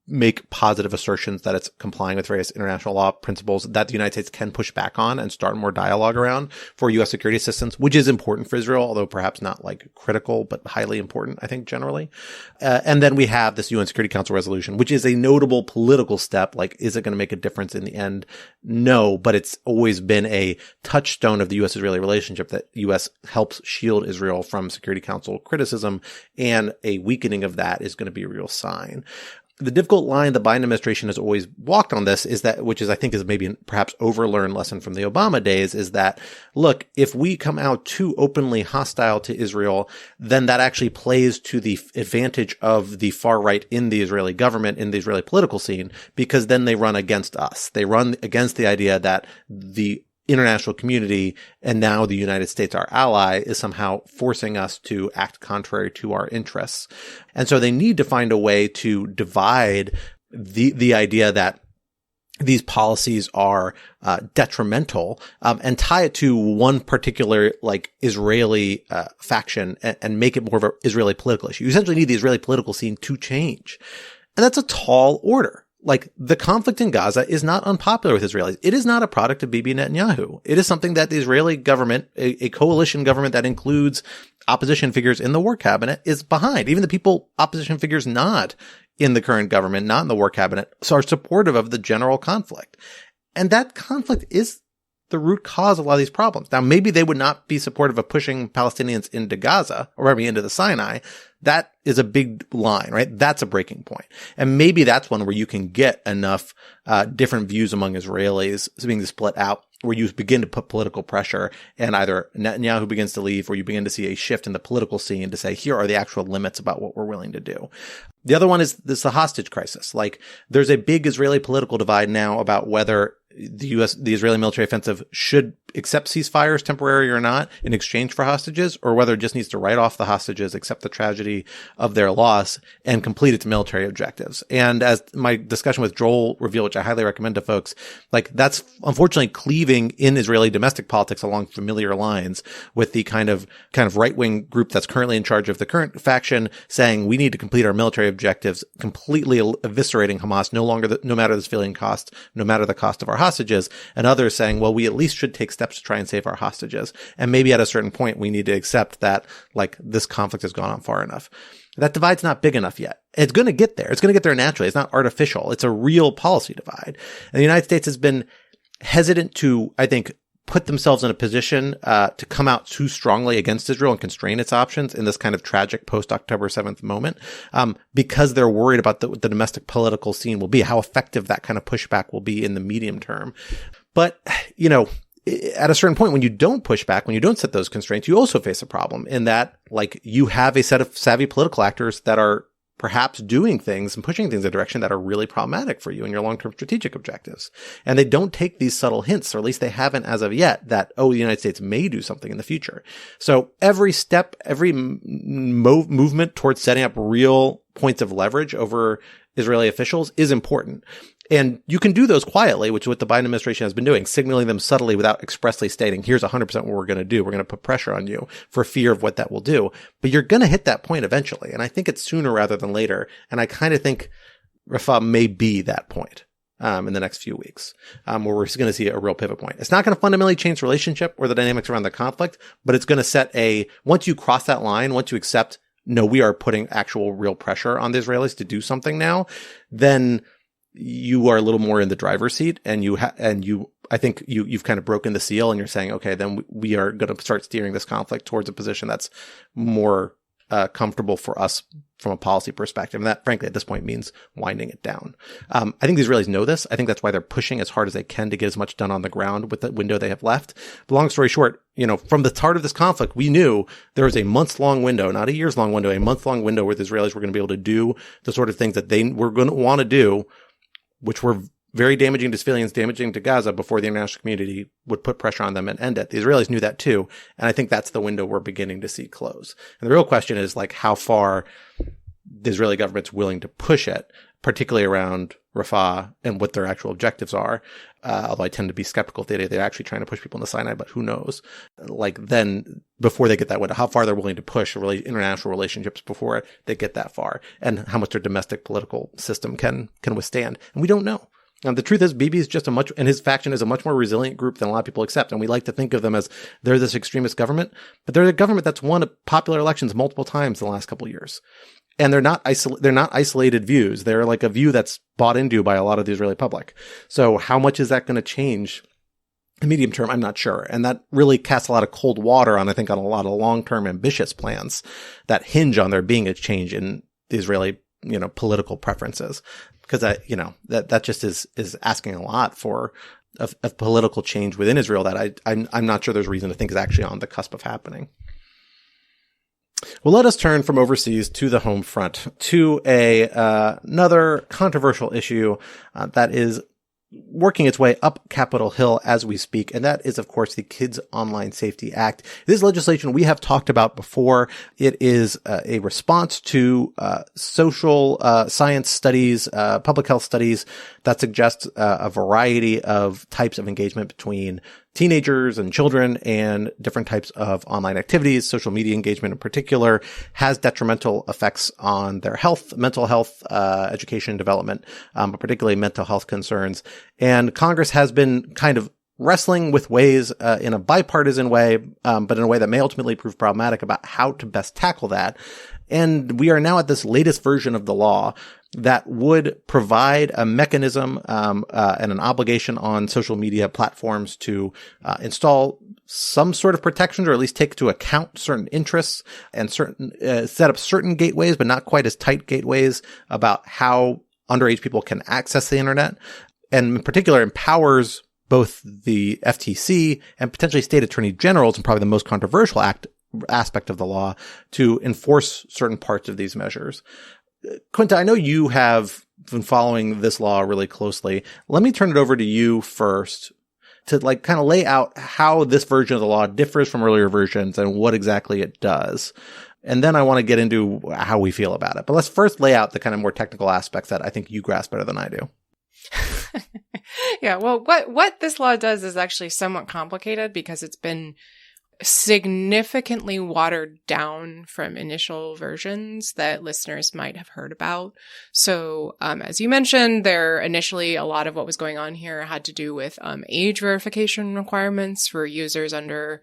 make positive assertions that it's complying with various international law principles that the United States can push back on and start more dialogue around for U.S. security assistance, which is important for Israel, although perhaps not like critical, but highly important, I think, generally. And then we have this UN Security Council resolution, which is a notable political step. Like, is it going to make a difference in the end? No, but it's always been a touchstone of the U.S.-Israeli relationship that U.S. helps shield Israel from Security Council criticism, and a weakening of that is going to be a real sign. The difficult line the Biden administration has always walked on this is that, which is, I think, is maybe perhaps overlearned lesson from the Obama days, is that, look, if we come out too openly hostile to Israel, then that actually plays to the advantage of the far right in the Israeli government, in the Israeli political scene, because then they run against us. They run against the idea that the international community, and now the United States, our ally, is somehow forcing us to act contrary to our interests. And so they need to find a way to divide the idea that these policies are detrimental, and tie it to one particular like Israeli faction and make it more of an Israeli political issue. You essentially need the Israeli political scene to change. And that's a tall order. Like, the conflict in Gaza is not unpopular with Israelis. It is not a product of Bibi Netanyahu. It is something that the Israeli government, a coalition government that includes opposition figures in the war cabinet, is behind. Even the opposition figures not in the current government, not in the war cabinet, are supportive of the general conflict. And that conflict is the root cause of a lot of these problems. Now, maybe they would not be supportive of pushing Palestinians into Gaza, or maybe into the Sinai. That is a big line, right? That's a breaking point. And maybe that's one where you can get enough different views among Israelis being split out, where you begin to put political pressure, and either Netanyahu begins to leave, or you begin to see a shift in the political scene to say, here are the actual limits about what we're willing to do. The other one is the hostage crisis. Like, there's a big Israeli political divide now about whether the Israeli military offensive should accept ceasefires, temporary or not, in exchange for hostages, or whether it just needs to write off the hostages, accept the tragedy of their loss, and complete its military objectives. And as my discussion with Joel revealed, which I highly recommend to folks, like, that's unfortunately cleaving in Israeli domestic politics along familiar lines, with the kind of right-wing group that's currently in charge of the current faction saying we need to complete our military objectives, completely eviscerating Hamas, no matter the civilian cost, no matter the cost of our hostages, and others saying, well, we at least should take steps to try and save our hostages. And maybe at a certain point, we need to accept that, like, this conflict has gone on far enough. That divide's not big enough yet. It's going to get there. It's going to get there naturally. It's not artificial. It's a real policy divide. And the United States has been hesitant to, I think, put themselves in a position to come out too strongly against Israel and constrain its options in this kind of tragic post-October 7th moment, because they're worried about what the domestic political scene will be, how effective that kind of pushback will be in the medium term. But, at a certain point, when you don't push back, when you don't set those constraints, you also face a problem in that, like, you have a set of savvy political actors that are perhaps doing things and pushing things in a direction that are really problematic for you and your long-term strategic objectives. And they don't take these subtle hints, or at least they haven't as of yet, that, the United States may do something in the future. So every step, every movement towards setting up real points of leverage over Israeli officials is important. And you can do those quietly, which is what the Biden administration has been doing, signaling them subtly without expressly stating, here's 100% what we're going to do. We're going to put pressure on you for fear of what that will do. But you're going to hit that point eventually. And I think it's sooner rather than later. And I kind of think Rafah may be that point in the next few weeks, where we're going to see a real pivot point. It's not going to fundamentally change the relationship or the dynamics around the conflict, but it's going to set once you cross that line, once you accept, no, we are putting actual real pressure on the Israelis to do something now, then you are a little more in the driver's seat, and I think you've kind of broken the seal, and you're saying, okay, then we are going to start steering this conflict towards a position that's more comfortable for us from a policy perspective. And that, frankly, at this point means winding it down. I think the Israelis know this. I think that's why they're pushing as hard as they can to get as much done on the ground with the window they have left. But long story short, from the start of this conflict, we knew there was a months-long window, not a years-long window, a month-long window where the Israelis were going to be able to do the sort of things that they were going to want to do, which were very damaging to civilians, damaging to Gaza, before the international community would put pressure on them and end it. The Israelis knew that too. And I think that's the window we're beginning to see close. And the real question is how far the Israeli government's willing to push it, particularly around Rafah and what their actual objectives are. Although I tend to be skeptical that they're actually trying to push people in the Sinai, but who knows? Then before they get that window, how far they're willing to push international relationships before they get that far, and how much their domestic political system can withstand. And we don't know. The truth is, Bibi is and his faction is a much more resilient group than a lot of people accept. And we like to think of them as they're this extremist government, but they're a government that's won popular elections multiple times in the last couple of years. And they're not isolated views. They're like a view that's bought into by a lot of the Israeli public. So how much is that going to change in the medium term? I'm not sure. And that really casts a lot of cold water on a lot of long-term ambitious plans that hinge on there being a change in the Israeli, political preferences. Because that just is asking a lot for of political change within Israel that I'm not sure there's reason to think is actually on the cusp of happening. Well, let us turn from overseas to the home front to another controversial issue that is working its way up Capitol Hill as we speak, and that is, of course, the Kids Online Safety Act. This legislation we have talked about before. It is a response to social science studies, public health studies that suggest a variety of types of engagement between teenagers and children and different types of online activities. Social media engagement in particular has detrimental effects on their health, mental health, education, development, but particularly mental health concerns. And Congress has been kind of wrestling with ways in a bipartisan way, but in a way that may ultimately prove problematic about how to best tackle that. And we are now at this latest version of the law that would provide a mechanism and an obligation on social media platforms to install some sort of protections, or at least take into account certain interests and set up certain gateways, but not quite as tight gateways about how underage people can access the internet, and in particular empowers both the FTC and potentially state attorney generals, and probably the most controversial aspect of the law, to enforce certain parts of these measures. Quinta, I know you have been following this law really closely. Let me turn it over to you first to kind of lay out how this version of the law differs from earlier versions and what exactly it does. And then I want to get into how we feel about it. But let's first lay out the kind of more technical aspects that I think you grasp better than I do. Yeah, well, what this law does is actually somewhat complicated because it's been significantly watered down from initial versions that listeners might have heard about. So, as you mentioned, initially a lot of what was going on here had to do with age verification requirements for users under,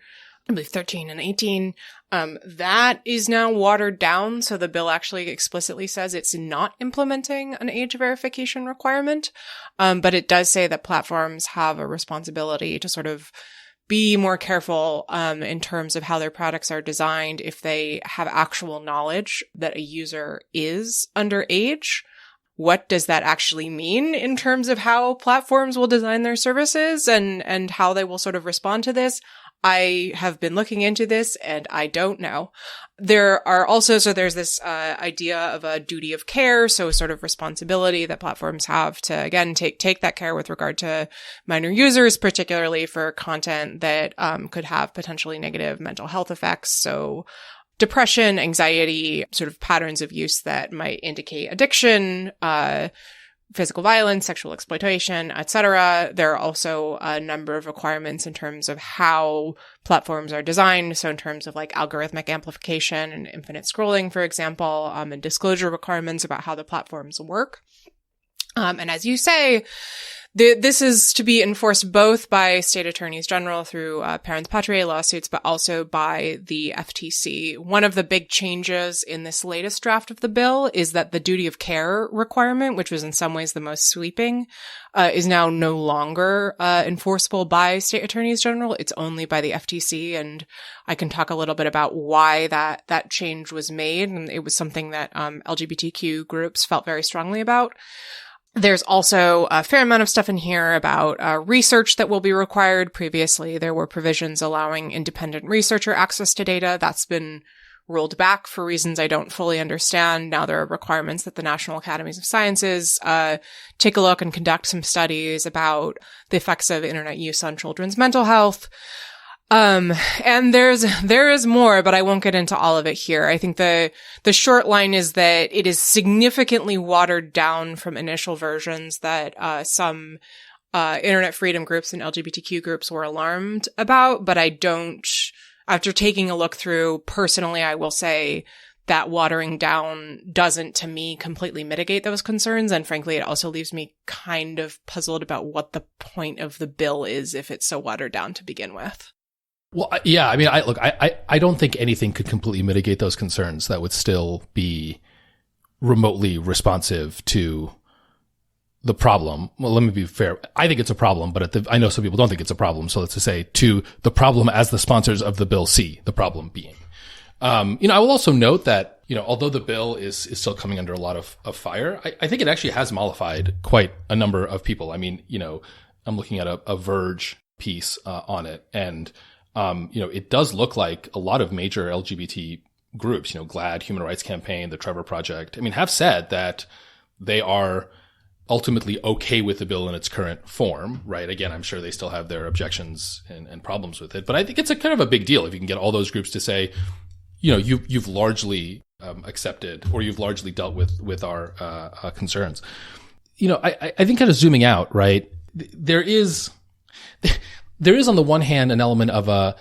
I believe, 13 and 18. That is now watered down. So the bill actually explicitly says it's not implementing an age verification requirement. But it does say that platforms have a responsibility to sort of be more careful in terms of how their products are designed if they have actual knowledge that a user is underage. What does that actually mean in terms of how platforms will design their services and how they will sort of respond to this? I have been looking into this and I don't know. There are also, so there's this idea of a duty of care, so sort of responsibility that platforms have to, again, take that care with regard to minor users, particularly for content that could have potentially negative mental health effects. So depression, anxiety, sort of patterns of use that might indicate addiction, physical violence, sexual exploitation, etc. There are also a number of requirements in terms of how platforms are designed. So in terms of like algorithmic amplification and infinite scrolling, for example, and disclosure requirements about how the platforms work. And as you say, this is to be enforced both by state attorneys general through parents patriae lawsuits, but also by the FTC. One of the big changes in this latest draft of the bill is that the duty of care requirement, which was in some ways the most sweeping, is now no longer enforceable by state attorneys general. It's only by the FTC, and I can talk a little bit about why that change was made. And it was something that LGBTQ groups felt very strongly about. There's also a fair amount of stuff in here about research that will be required. Previously, there were provisions allowing independent researcher access to data. That's been rolled back for reasons I don't fully understand. Now there are requirements that the National Academies of Sciences take a look and conduct some studies about the effects of internet use on children's mental health. And there is more, but I won't get into all of it here. I think the short line is that it is significantly watered down from initial versions that, some, internet freedom groups and LGBTQ groups were alarmed about, but after taking a look through, personally, I will say that watering down doesn't, to me, completely mitigate those concerns. And frankly, it also leaves me kind of puzzled about what the point of the bill is if it's so watered down to begin with. Well, yeah, I mean, I don't think anything could completely mitigate those concerns that would still be remotely responsive to the problem. Well, let me be fair. I think it's a problem, but I know some people don't think it's a problem. So let's just say to the problem as the sponsors of the bill see the problem being. I will also note that, although the bill is still coming under a lot of fire, I think it actually has mollified quite a number of people. I mean, I'm looking at a Verge piece on it, and it does look like a lot of major LGBT groups, GLAAD, Human Rights Campaign, the Trevor Project, have said that they are ultimately okay with the bill in its current form, right? Again, I'm sure they still have their objections and problems with it, but I think it's a kind of a big deal if you can get all those groups to say, you've largely accepted, or you've largely dealt with our concerns. I think kind of zooming out, right? There is on the one hand an element of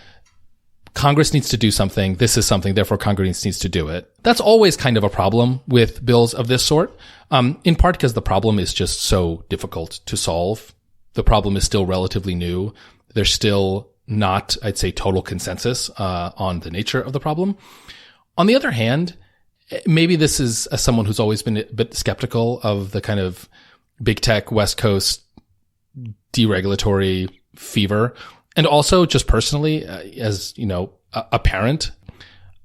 Congress needs to do something. This is something, therefore Congress needs to do it. That's always kind of a problem with bills of this sort, in part because the problem is just so difficult to solve. The problem is still relatively new. There's still not, I'd say, total consensus on the nature of the problem. On the other hand, maybe this is someone who's always been a bit skeptical of the kind of big tech West Coast deregulatory fever. And also just personally, as, a parent,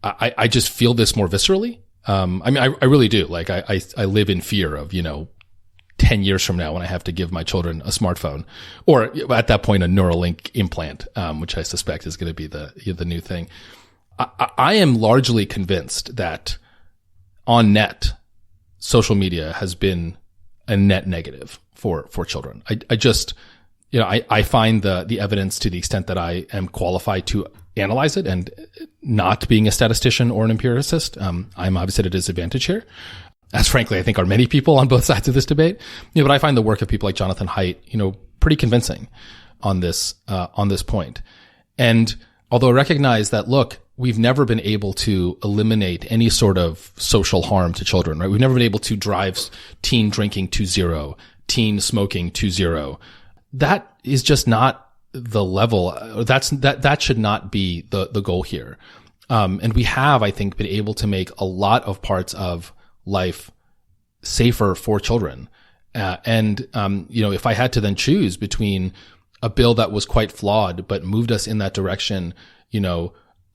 I just feel this more viscerally. I really do. Like I live in fear of, 10 years from now when I have to give my children a smartphone, or at that point, a Neuralink implant, which I suspect is going to be the new thing. I am largely convinced that on net, social media has been a net negative for children. I just, I find the evidence, to the extent that I am qualified to analyze it, and not being a statistician or an empiricist, I'm obviously at a disadvantage here, as frankly I think are many people on both sides of this debate. But I find the work of people like Jonathan Haidt, pretty convincing on this point. And although I recognize that, look, we've never been able to eliminate any sort of social harm to children, right? We've never been able to drive teen drinking to zero, teen smoking to zero. That is just not the level. That should not be the goal here. And we have, I think, been able to make a lot of parts of life safer for children. If I had to then choose between a bill that was quite flawed, but moved us in that direction,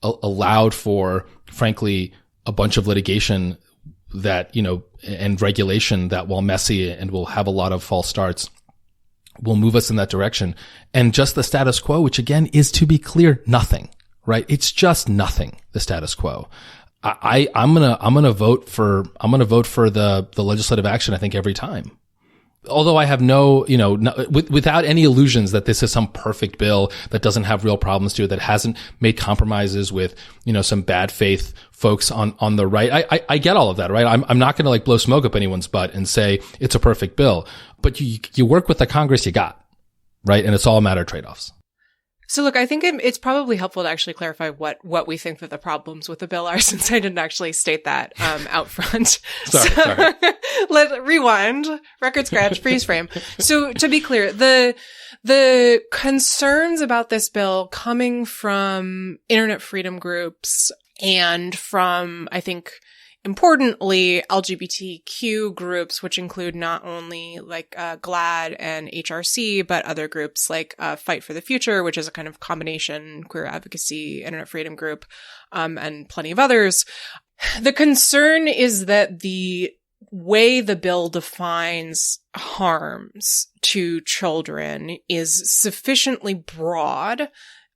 allowed for, frankly, a bunch of litigation that, and regulation that, while messy and will have a lot of false starts, will move us in that direction. And just the status quo, which again is, to be clear, nothing, right? It's just nothing, the status quo. I'm gonna vote for the legislative action, I think, every time. Although I have without any illusions that this is some perfect bill that doesn't have real problems to it, that hasn't made compromises with, some bad faith folks on the right. I get all of that, right? I'm not going to blow smoke up anyone's butt and say it's a perfect bill, but you work with the Congress you got, right? And it's all a matter of trade-offs. So look, I think it's probably helpful to actually clarify what we think that the problems with the bill are, since I didn't actually state that out front. Sorry. Let's rewind, record scratch, freeze frame. So to be clear, the concerns about this bill coming from internet freedom groups and from, I think, importantly, LGBTQ groups, which include not only GLAAD and HRC, but other groups like Fight for the Future, which is a kind of combination queer advocacy, internet freedom group, and plenty of others. The concern is that the way the bill defines harms to children is sufficiently broad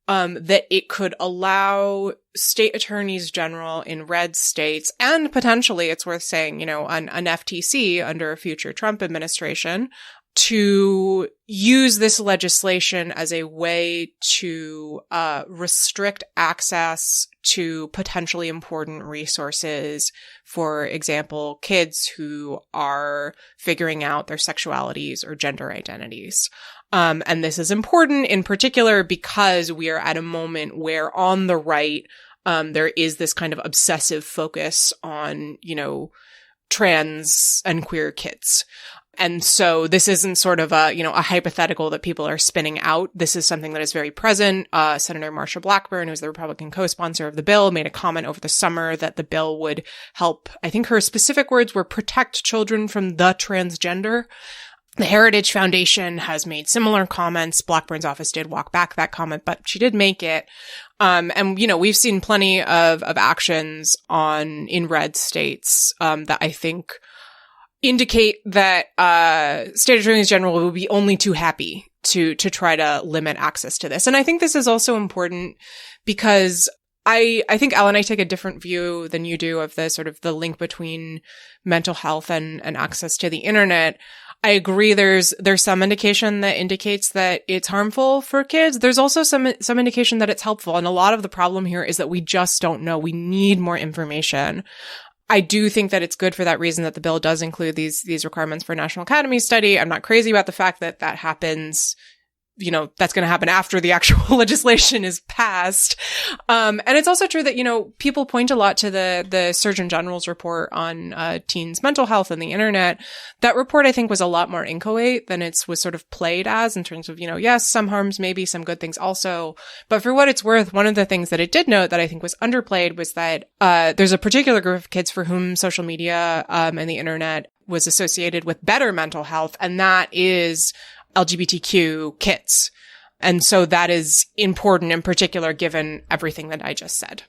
that it could allow state attorneys general in red states, and potentially, it's worth saying, an FTC under a future Trump administration, to use this legislation as a way to restrict access to potentially important resources. For example, kids who are figuring out their sexualities or gender identities. And this is important in particular because we are at a moment where on the right, there is this kind of obsessive focus on, trans and queer kids. And so this isn't sort of a hypothetical that people are spinning out. This is something that is very present. Senator Marsha Blackburn, who's the Republican co-sponsor of the bill, made a comment over the summer that the bill would help, I think her specific words were, protect children from the transgender. The Heritage Foundation has made similar comments. Blackburn's office did walk back that comment, but she did make it. And, we've seen plenty of actions in red states, that I think indicate that, state attorneys general will be only too happy to try to limit access to this. And I think this is also important because I think, Alan, I take a different view than you do of the sort of the link between mental health and access to the internet. I agree there's some indication that indicates that it's harmful for kids. There's also some indication that it's helpful. And a lot of the problem here is that we just don't know. We need more information. I do think that it's good for that reason that the bill does include these requirements for National Academy study. I'm not crazy about the fact that happens. That's going to happen after the actual legislation is passed. And it's also true that, people point a lot to the Surgeon General's report on teens' mental health and the internet. That report, I think, was a lot more inchoate than it was sort of played as, in terms of, yes, some harms, maybe some good things also. But for what it's worth, one of the things that it did note that I think was underplayed was that there's a particular group of kids for whom social media and the internet was associated with better mental health, and that is LGBTQ kids. And so that is important in particular, given everything that I just said.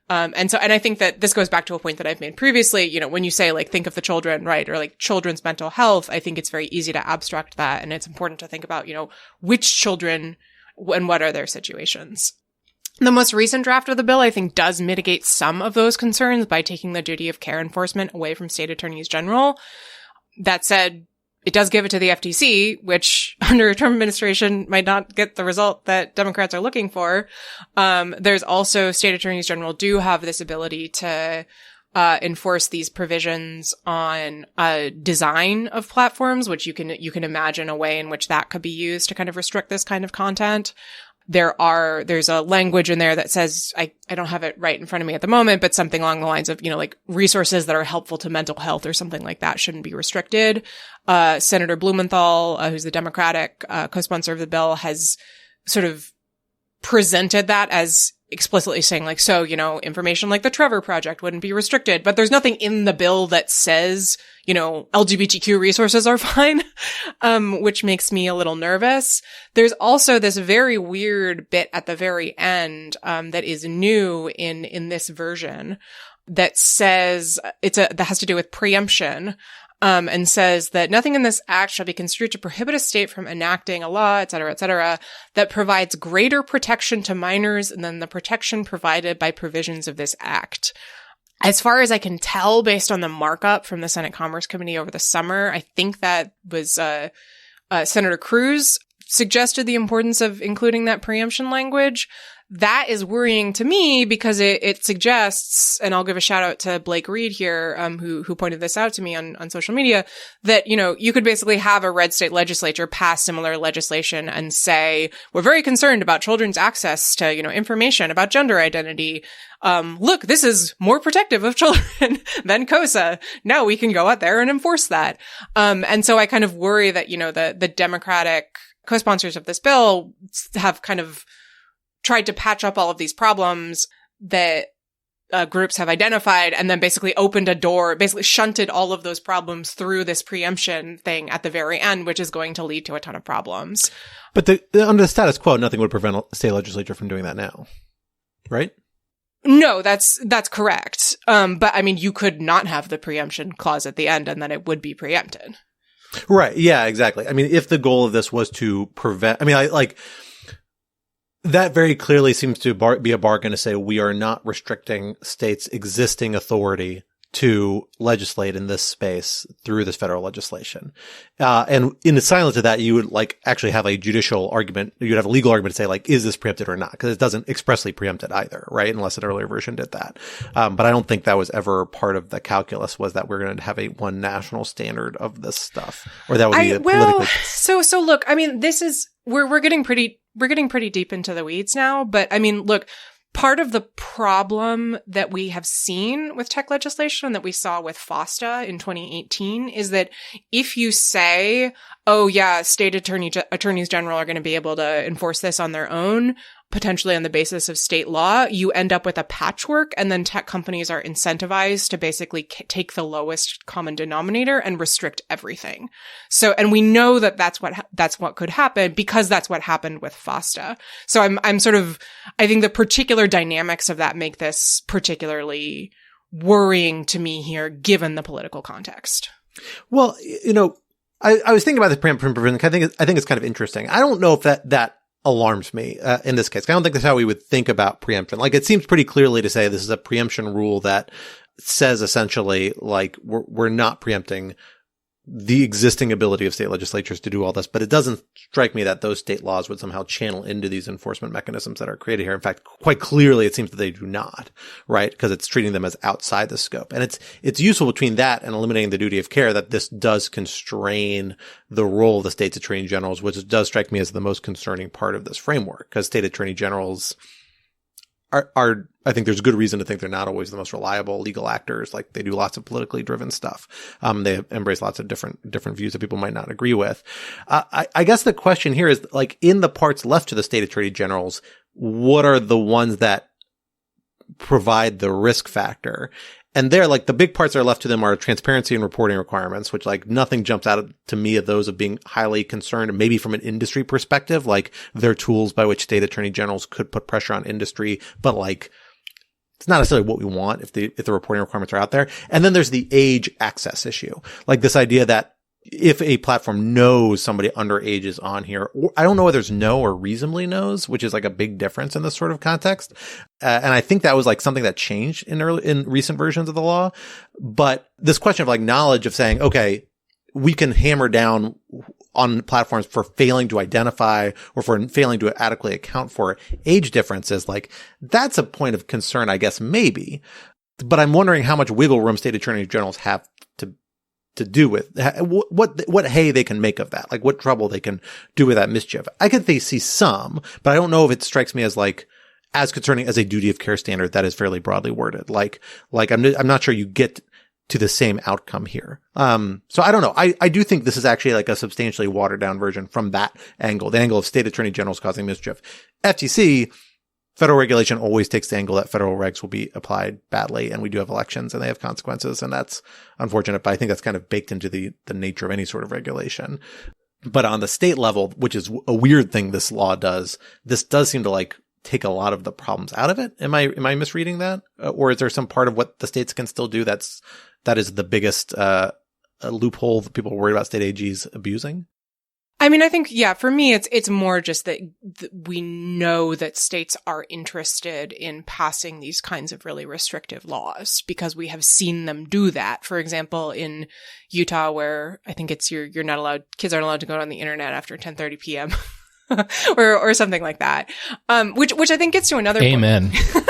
And I think that this goes back to a point that I've made previously, when you say think of the children, right? Or children's mental health, I think it's very easy to abstract that. And it's important to think about, which children and what are their situations. The most recent draft of the bill, I think, does mitigate some of those concerns by taking the duty of care enforcement away from state attorneys general. That said, it does give it to the FTC, which under a Trump administration might not get the result that Democrats are looking for. There's also state attorneys general do have this ability to enforce these provisions on design of platforms, which you can imagine a way in which that could be used to kind of restrict this kind of content. There's a language in there that says, I don't have it right in front of me at the moment, but something along the lines of, resources that are helpful to mental health or something like that shouldn't be restricted. Senator Blumenthal, who's the Democratic co-sponsor of the bill, has sort of presented that as explicitly saying information like the Trevor Project wouldn't be restricted, but there's nothing in the bill that says, LGBTQ resources are fine, which makes me a little nervous. There's also this very weird bit at the very end, that is new in this version that says that has to do with preemption. and says that nothing in this act shall be construed to prohibit a state from enacting a law, et cetera, that provides greater protection to minors than the protection provided by provisions of this act. As far as I can tell, based on the markup from the Senate Commerce Committee over the summer, I think that was Senator Cruz suggested the importance of including that preemption language. That is worrying to me because it suggests, and I'll give a shout out to Blake Reed here, who pointed this out to me on social media, that, you could basically have a red state legislature pass similar legislation and say, we're very concerned about children's access to, information about gender identity. Look, this is more protective of children than KOSA. Now we can go out there and enforce that. And so I kind of worry that, the Democratic co-sponsors of this bill have kind of tried to patch up all of these problems that groups have identified and then basically opened a door, basically shunted all of those problems through this preemption thing at the very end, which is going to lead to a ton of problems. But under the status quo, nothing would prevent a state legislature from doing that now, right? No, that's correct. But I mean, you could not have the preemption clause at the end and then it would be preempted. Right. Yeah, exactly. I mean, if the goal of this was to prevent, that very clearly seems to be a bargain to say we are not restricting states' existing authority to legislate in this space through this federal legislation. And in the silence of that, you would actually have a judicial argument. You'd have a legal argument to say is this preempted or not? Because it doesn't expressly preempt it either, right? Unless an earlier version did that. But I don't think that was ever part of the calculus, was that we're going to have one national standard of this stuff, or that would be politically. So look, I mean, we're getting pretty deep into the weeds now, but I mean, look, part of the problem that we have seen with tech legislation that we saw with FOSTA in 2018 is that if you say, oh yeah, state attorneys general are going to be able to enforce this on their own, potentially on the basis of state law, you end up with a patchwork, and then tech companies are incentivized to basically take the lowest common denominator and restrict everything. So, and we know that that's what could happen because that's what happened with FOSTA. So I think the particular dynamics of that make this particularly worrying to me here, given the political context. Well, I was thinking about the preemption provision. I think it's kind of interesting. I don't know if that alarms me in this case. I don't think that's how we would think about preemption. It seems pretty clearly to say this is a preemption rule that says essentially we're not preempting the existing ability of state legislatures to do all this, but it doesn't strike me that those state laws would somehow channel into these enforcement mechanisms that are created here. In fact, quite clearly, it seems that they do not, right? Because it's treating them as outside the scope. And it's useful between that and eliminating the duty of care that this does constrain the role of the state's attorney generals, which does strike me as the most concerning part of this framework, because state attorney generals are I think there's good reason to think they're not always the most reliable legal actors. They do lots of politically driven stuff. They embrace lots of different views that people might not agree with. I guess the question here is, in the parts left to the state attorney generals, what are the ones that provide the risk factor? And there, the big parts that are left to them are transparency and reporting requirements, which nothing jumps out to me of those of being highly concerned, maybe from an industry perspective, they're tools by which state attorney generals could put pressure on industry, but it's not necessarily what we want if the reporting requirements are out there. And then there's the age access issue, this idea that if a platform knows somebody underage is on here, or I don't know whether it's know or reasonably knows, which is a big difference in this sort of context. And I think that was something that changed in recent versions of the law. But this question of knowledge of saying, okay, we can hammer down on platforms for failing to identify or for failing to adequately account for age differences, that's a point of concern, I guess, maybe. But I'm wondering how much wiggle room state attorney generals have to do with what hay they can make of that, what trouble they can do with that mischief. I could see some, but I don't know if it strikes me as as concerning as a duty of care standard that is fairly broadly worded. I'm not sure you get to the same outcome here. So I don't know. I do think this is actually a substantially watered down version from that angle, the angle of state attorney generals causing mischief. FTC, federal regulation always takes the angle that federal regs will be applied badly, and we do have elections and they have consequences, and that's unfortunate, but I think that's kind of baked into the nature of any sort of regulation. But on the state level, which is a weird thing this law does, this does seem to take a lot of the problems out of it. Am I misreading that? Or is there some part of what the states can still do that is the biggest a loophole that people are worried about state AGs abusing? I mean, I think, yeah, for me, it's more just that we know that states are interested in passing these kinds of really restrictive laws because we have seen them do that. For example, in Utah, where I think it's you're not allowed, kids aren't allowed to go on the internet after 10:30 p.m. or something like that. Which I think gets to another Amen. point.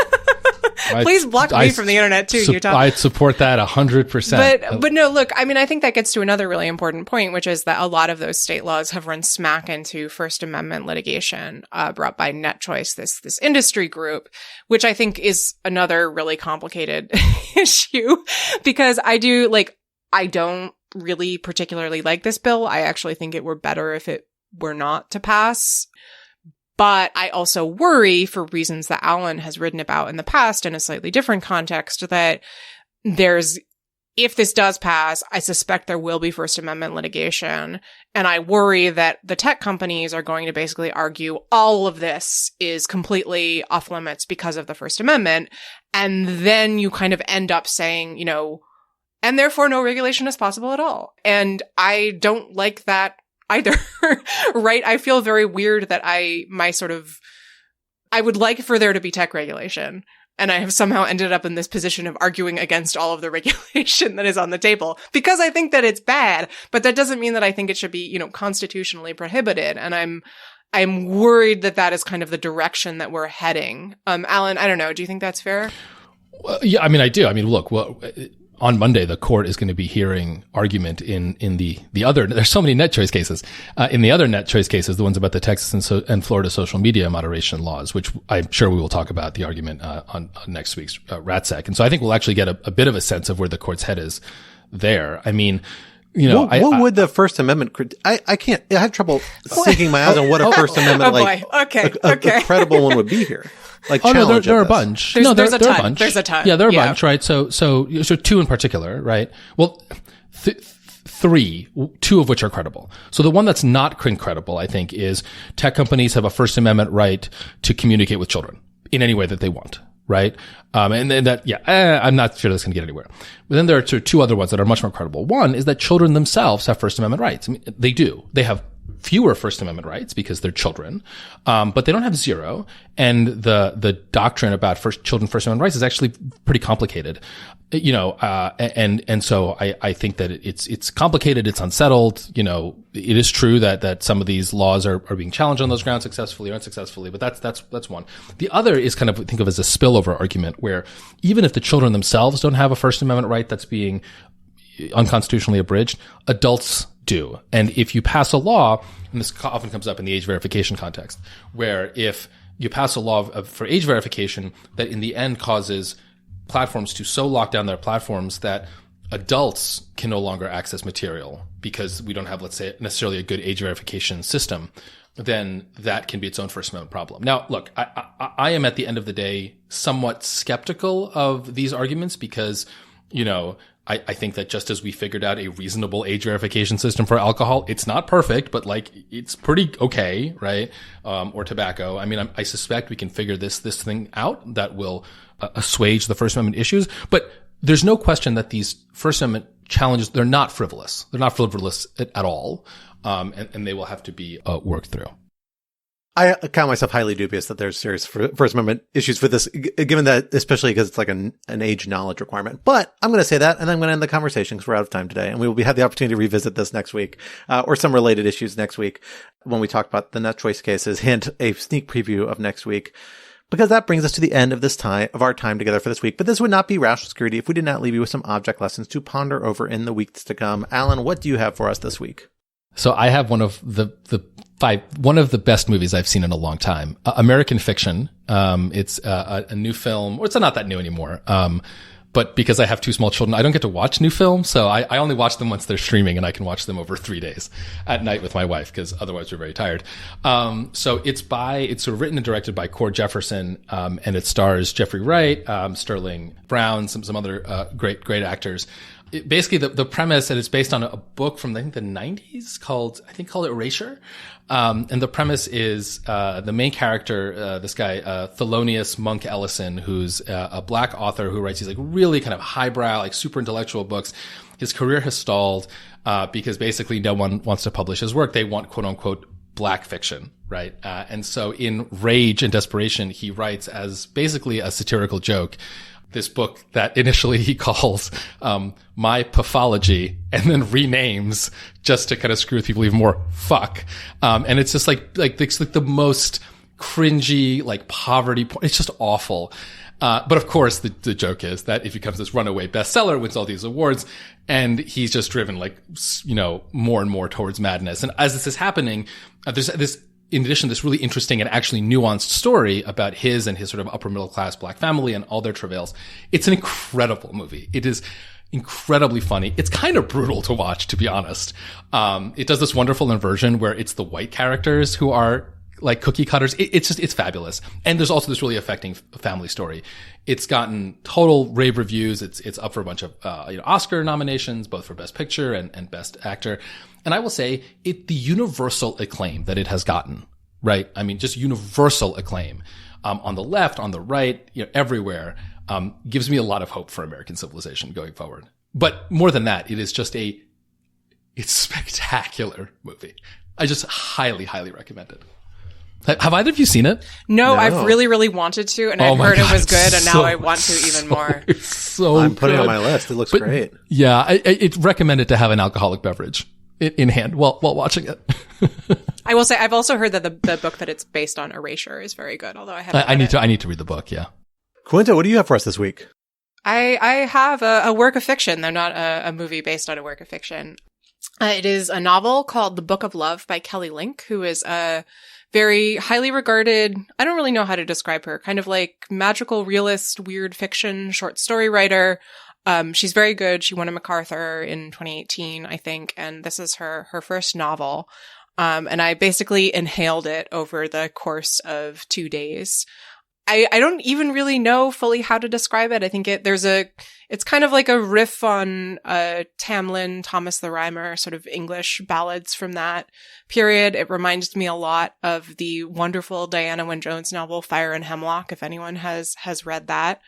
Please block me from the internet too, Utah. I'd support that 100%. But no, look, I mean, I think that gets to another really important point, which is that a lot of those state laws have run smack into First Amendment litigation brought by NetChoice, this industry group, which I think is another really complicated issue because I don't really particularly like this bill. I actually think it were better if it were not to pass. But I also worry, for reasons that Alan has written about in the past in a slightly different context, that if this does pass, I suspect there will be First Amendment litigation. And I worry that the tech companies are going to basically argue all of this is completely off limits because of the First Amendment. And then you kind of end up saying, and therefore no regulation is possible at all. And I don't like that either, right? I feel very weird that I would like for there to be tech regulation. And I have somehow ended up in this position of arguing against all of the regulation that is on the table because I think that it's bad, but that doesn't mean that I think it should be, constitutionally prohibited. And I'm worried that is kind of the direction that we're heading. Alan, I don't know. Do you think that's fair? Well, yeah, I mean, I do. I mean, look, on Monday, the court is going to be hearing argument in the other, there's so many net choice cases, in the other net choice cases, the ones about the Texas and Florida social media moderation laws, which I'm sure we will talk about the argument, on next week's RATSEC. And so I think we'll actually get a bit of a sense of where the court's head is there. I mean, what would the First Amendment? I have trouble sinking my eyes on what a First Amendment a credible one would be here. No, there are a bunch. There's a ton. A bunch. There's a ton. Yeah, there are a bunch, right? So two in particular, right? Well, two of which are credible. So the one that's not credible, I think, is tech companies have a First Amendment right to communicate with children in any way that they want. Right? And then I'm not sure that's going to get anywhere. But then there are two other ones that are much more credible. One is that children themselves have First Amendment rights. I mean, they do. They have fewer First Amendment rights because they're children. But they don't have zero. And the doctrine about children First Amendment rights is actually pretty complicated. And so I think that it's complicated, it's unsettled. It is true that some of these laws are being challenged on those grounds successfully or unsuccessfully, but that's one. The other is kind of think of as a spillover argument where even if the children themselves don't have a First Amendment right that's being unconstitutionally abridged, adults do. And if you pass a law, and this often comes up in the age verification context, where if you pass a law for age verification that in the end causes platforms to so lock down their platforms that adults can no longer access material because we don't have, let's say, necessarily a good age verification system, then that can be its own First Amendment problem. Now, look, I am at the end of the day somewhat skeptical of these arguments because, I think that just as we figured out a reasonable age verification system for alcohol, it's not perfect, but it's pretty okay, right? Or tobacco. I mean, I suspect we can figure this thing out that will assuage the First Amendment issues. But there's no question that these First Amendment challenges, they're not frivolous. They're not frivolous at all. And they will have to be worked through. I count myself highly dubious that there's serious First Amendment issues with this, given that, especially because it's like an age knowledge requirement. But I'm going to say that, and then I'm going to end the conversation because we're out of time today. And we will have the opportunity to revisit this next week, or some related issues next week when we talk about the net choice cases. Hint, a sneak preview of next week. Because that brings us to the end of our time together for this week. But this would not be Rational Security if we did not leave you with some object lessons to ponder over in the weeks to come. Alan, what do you have for us this week? So I have one of the best movies I've seen in a long time. American Fiction. It's a new film, or it's not that new anymore. But because I have two small children, I don't get to watch new films. So I only watch them once they're streaming, and I can watch them over 3 days at night with my wife, because otherwise we're very tired. So it's sort of written and directed by Cord Jefferson, and it stars Jeffrey Wright, Sterling Brown, some other great actors. Basically, the premise, and it's based on a book from, I think, the 90s called Erasure. And the premise is, the main character, this guy, Thelonious Monk Ellison, who's a black author who writes these really kind of highbrow, super intellectual books. his career has stalled because basically no one wants to publish his work. They want quote unquote black fiction, right? And so in rage and desperation, he writes as basically a satirical joke this book that initially he calls My Pathology, and then renames just to kind of screw with people even more. Fuck. And it's just it's like the most cringy, like poverty. It's just awful. But of course, the joke is that it becomes this runaway bestseller, wins all these awards, and he's just driven more and more towards madness. And as this is happening, there's this, in addition, this really interesting and actually nuanced story about his and his sort of upper middle class black family and all their travails. It's an incredible movie. It is incredibly funny. It's kind of brutal to watch, to be honest. It does this wonderful inversion where it's the white characters who are like cookie cutters. It's fabulous. And there's also this really affecting family story. It's gotten total rave reviews. It's up for a bunch of, Oscar nominations, both for Best Picture and Best Actor. And I will say the universal acclaim that it has gotten, right? I mean, just universal acclaim, on the left, on the right, everywhere, gives me a lot of hope for American civilization going forward. But more than that, it is just it's a spectacular movie. I just highly, highly recommend it. Have either of you seen it? No, I've really, really wanted to, and I heard it was good, and now I want to even more. It's so I'm putting it on my list. It looks great. Yeah, it's recommended to have an alcoholic beverage in hand while watching it. I will say I've also heard that the book that it's based on, Erasure, is very good. Although I haven't. I need to read the book. Yeah. Quinta, what do you have for us this week? I have a work of fiction, though not a movie based on a work of fiction. It is a novel called The Book of Love by Kelly Link, who is a very highly regarded, I don't really know how to describe her, kind of like magical realist, weird fiction, short story writer. She's very good. She won a MacArthur in 2018, I think, and this is her first novel. And I basically inhaled it over the course of 2 days. I don't even really know fully how to describe it. I think it's kind of like a riff on Tamlin, Thomas the Rhymer, sort of English ballads from that period. It reminds me a lot of the wonderful Diana Wynne Jones novel Fire and Hemlock, if anyone has read that.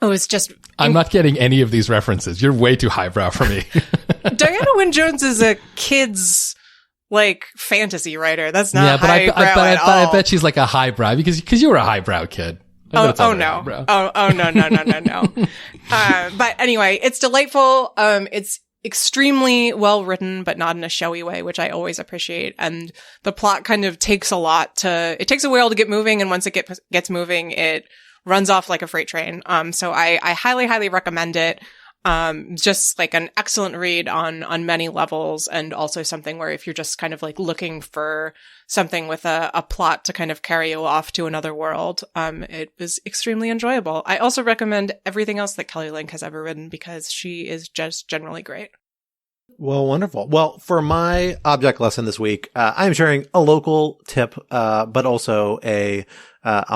It was just... I'm not getting any of these references. You're way too highbrow for me. Diana Wynne Jones is a kid's fantasy writer. That's not highbrow at all. I bet she's like a highbrow because you were a highbrow kid. No. But anyway, it's delightful. It's extremely well written, but not in a showy way, which I always appreciate. And the plot kind of takes it takes a while to get moving. And once it gets moving, it runs off like a freight train. So I highly, highly recommend it. Just like an excellent read on many levels, and also something where if you're just kind of like looking for something with a plot to kind of carry you off to another world, it was extremely enjoyable. I also recommend everything else that Kelly Link has ever written because she is just generally great. Well, wonderful. Well, for my object lesson this week, I'm sharing a local tip, but also I'm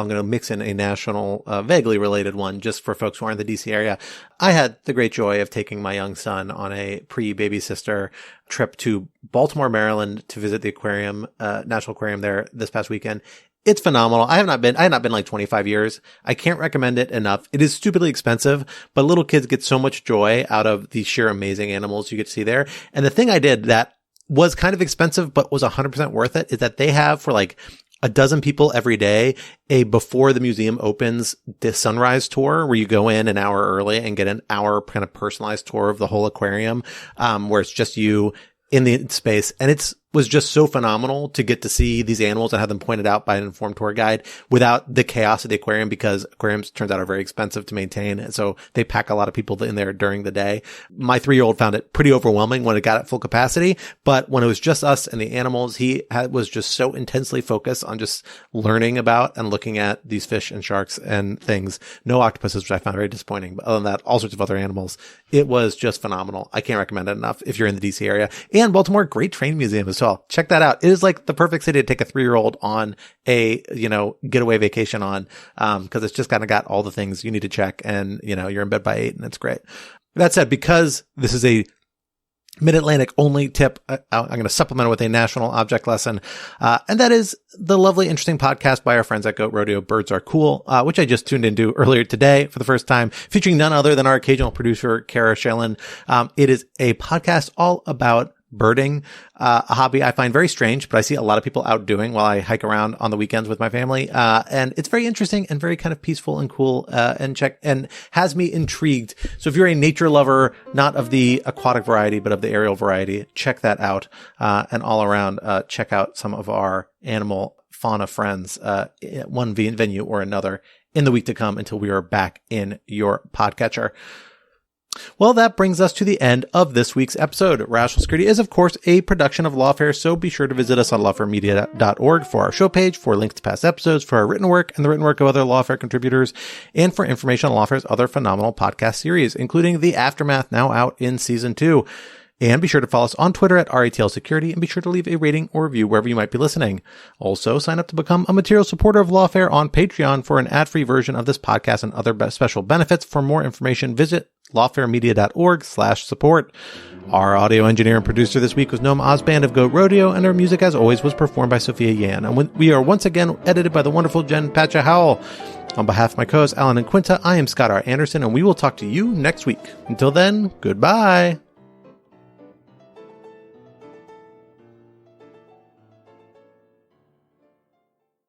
going to mix in a national, vaguely related one just for folks who are in the DC area. I had the great joy of taking my young son on a pre-baby sister trip to Baltimore, Maryland to visit the Aquarium, National Aquarium there this past weekend. It's phenomenal. I have not been like 25 years. I can't recommend it enough. It is stupidly expensive, but little kids get so much joy out of the sheer amazing animals you get to see there. And the thing I did that was kind of expensive, but was 100% worth it is that they have for like a dozen people every day, before the museum opens, the sunrise tour where you go in an hour early and get an hour kind of personalized tour of the whole aquarium, where it's just you in the space. And was just so phenomenal to get to see these animals and have them pointed out by an informed tour guide without the chaos of the aquarium, because aquariums turns out are very expensive to maintain. And so they pack a lot of people in there during the day. My 3-year-old found it pretty overwhelming when it got at full capacity, but when it was just us and the animals, was just so intensely focused on just learning about and looking at these fish and sharks and things. No octopuses, which I found very disappointing, but other than that, all sorts of other animals. It was just phenomenal. I can't recommend it enough if you're in the DC area. And Baltimore, great train museum as well. Check that out. It is like the perfect city to take a 3-year-old on a, getaway vacation on, because it's just kind of got all the things you need to check, and, you're in bed by 8 and it's great. That said, because this is a Mid-Atlantic only tip. I'm going to supplement it with a national object lesson. And that is the lovely, interesting podcast by our friends at Goat Rodeo, Birds Are Cool, which I just tuned into earlier today for the first time, featuring none other than our occasional producer, Cara Shillenn. It is a podcast all about birding, a hobby I find very strange, but I see a lot of people out doing while I hike around on the weekends with my family. And it's very interesting and very kind of peaceful and cool, and has me intrigued. So if you're a nature lover, not of the aquatic variety, but of the aerial variety, check that out. And all around, check out some of our animal fauna friends, one venue or another in the week to come until we are back in your podcatcher. Well, that brings us to the end of this week's episode. Rational Security is, of course, a production of Lawfare, so be sure to visit us on lawfaremedia.org for our show page, for links to past episodes, for our written work and the written work of other Lawfare contributors, and for information on Lawfare's other phenomenal podcast series, including The Aftermath, now out in season 2. And be sure to follow us on Twitter at RATL Security, and be sure to leave a rating or review wherever you might be listening. Also, sign up to become a material supporter of Lawfare on Patreon for an ad-free version of this podcast and other special benefits. For more information, visit lawfaremedia.org/support. Our audio engineer and producer this week was Noam Osband of Goat Rodeo, and our music, as always, was performed by Sophia Yan. And we are once again edited by the wonderful Jen Patcha Howell. On behalf of my co-hosts Alan and Quinta, I am Scott R. Anderson, and we will talk to you next week. Until then, goodbye.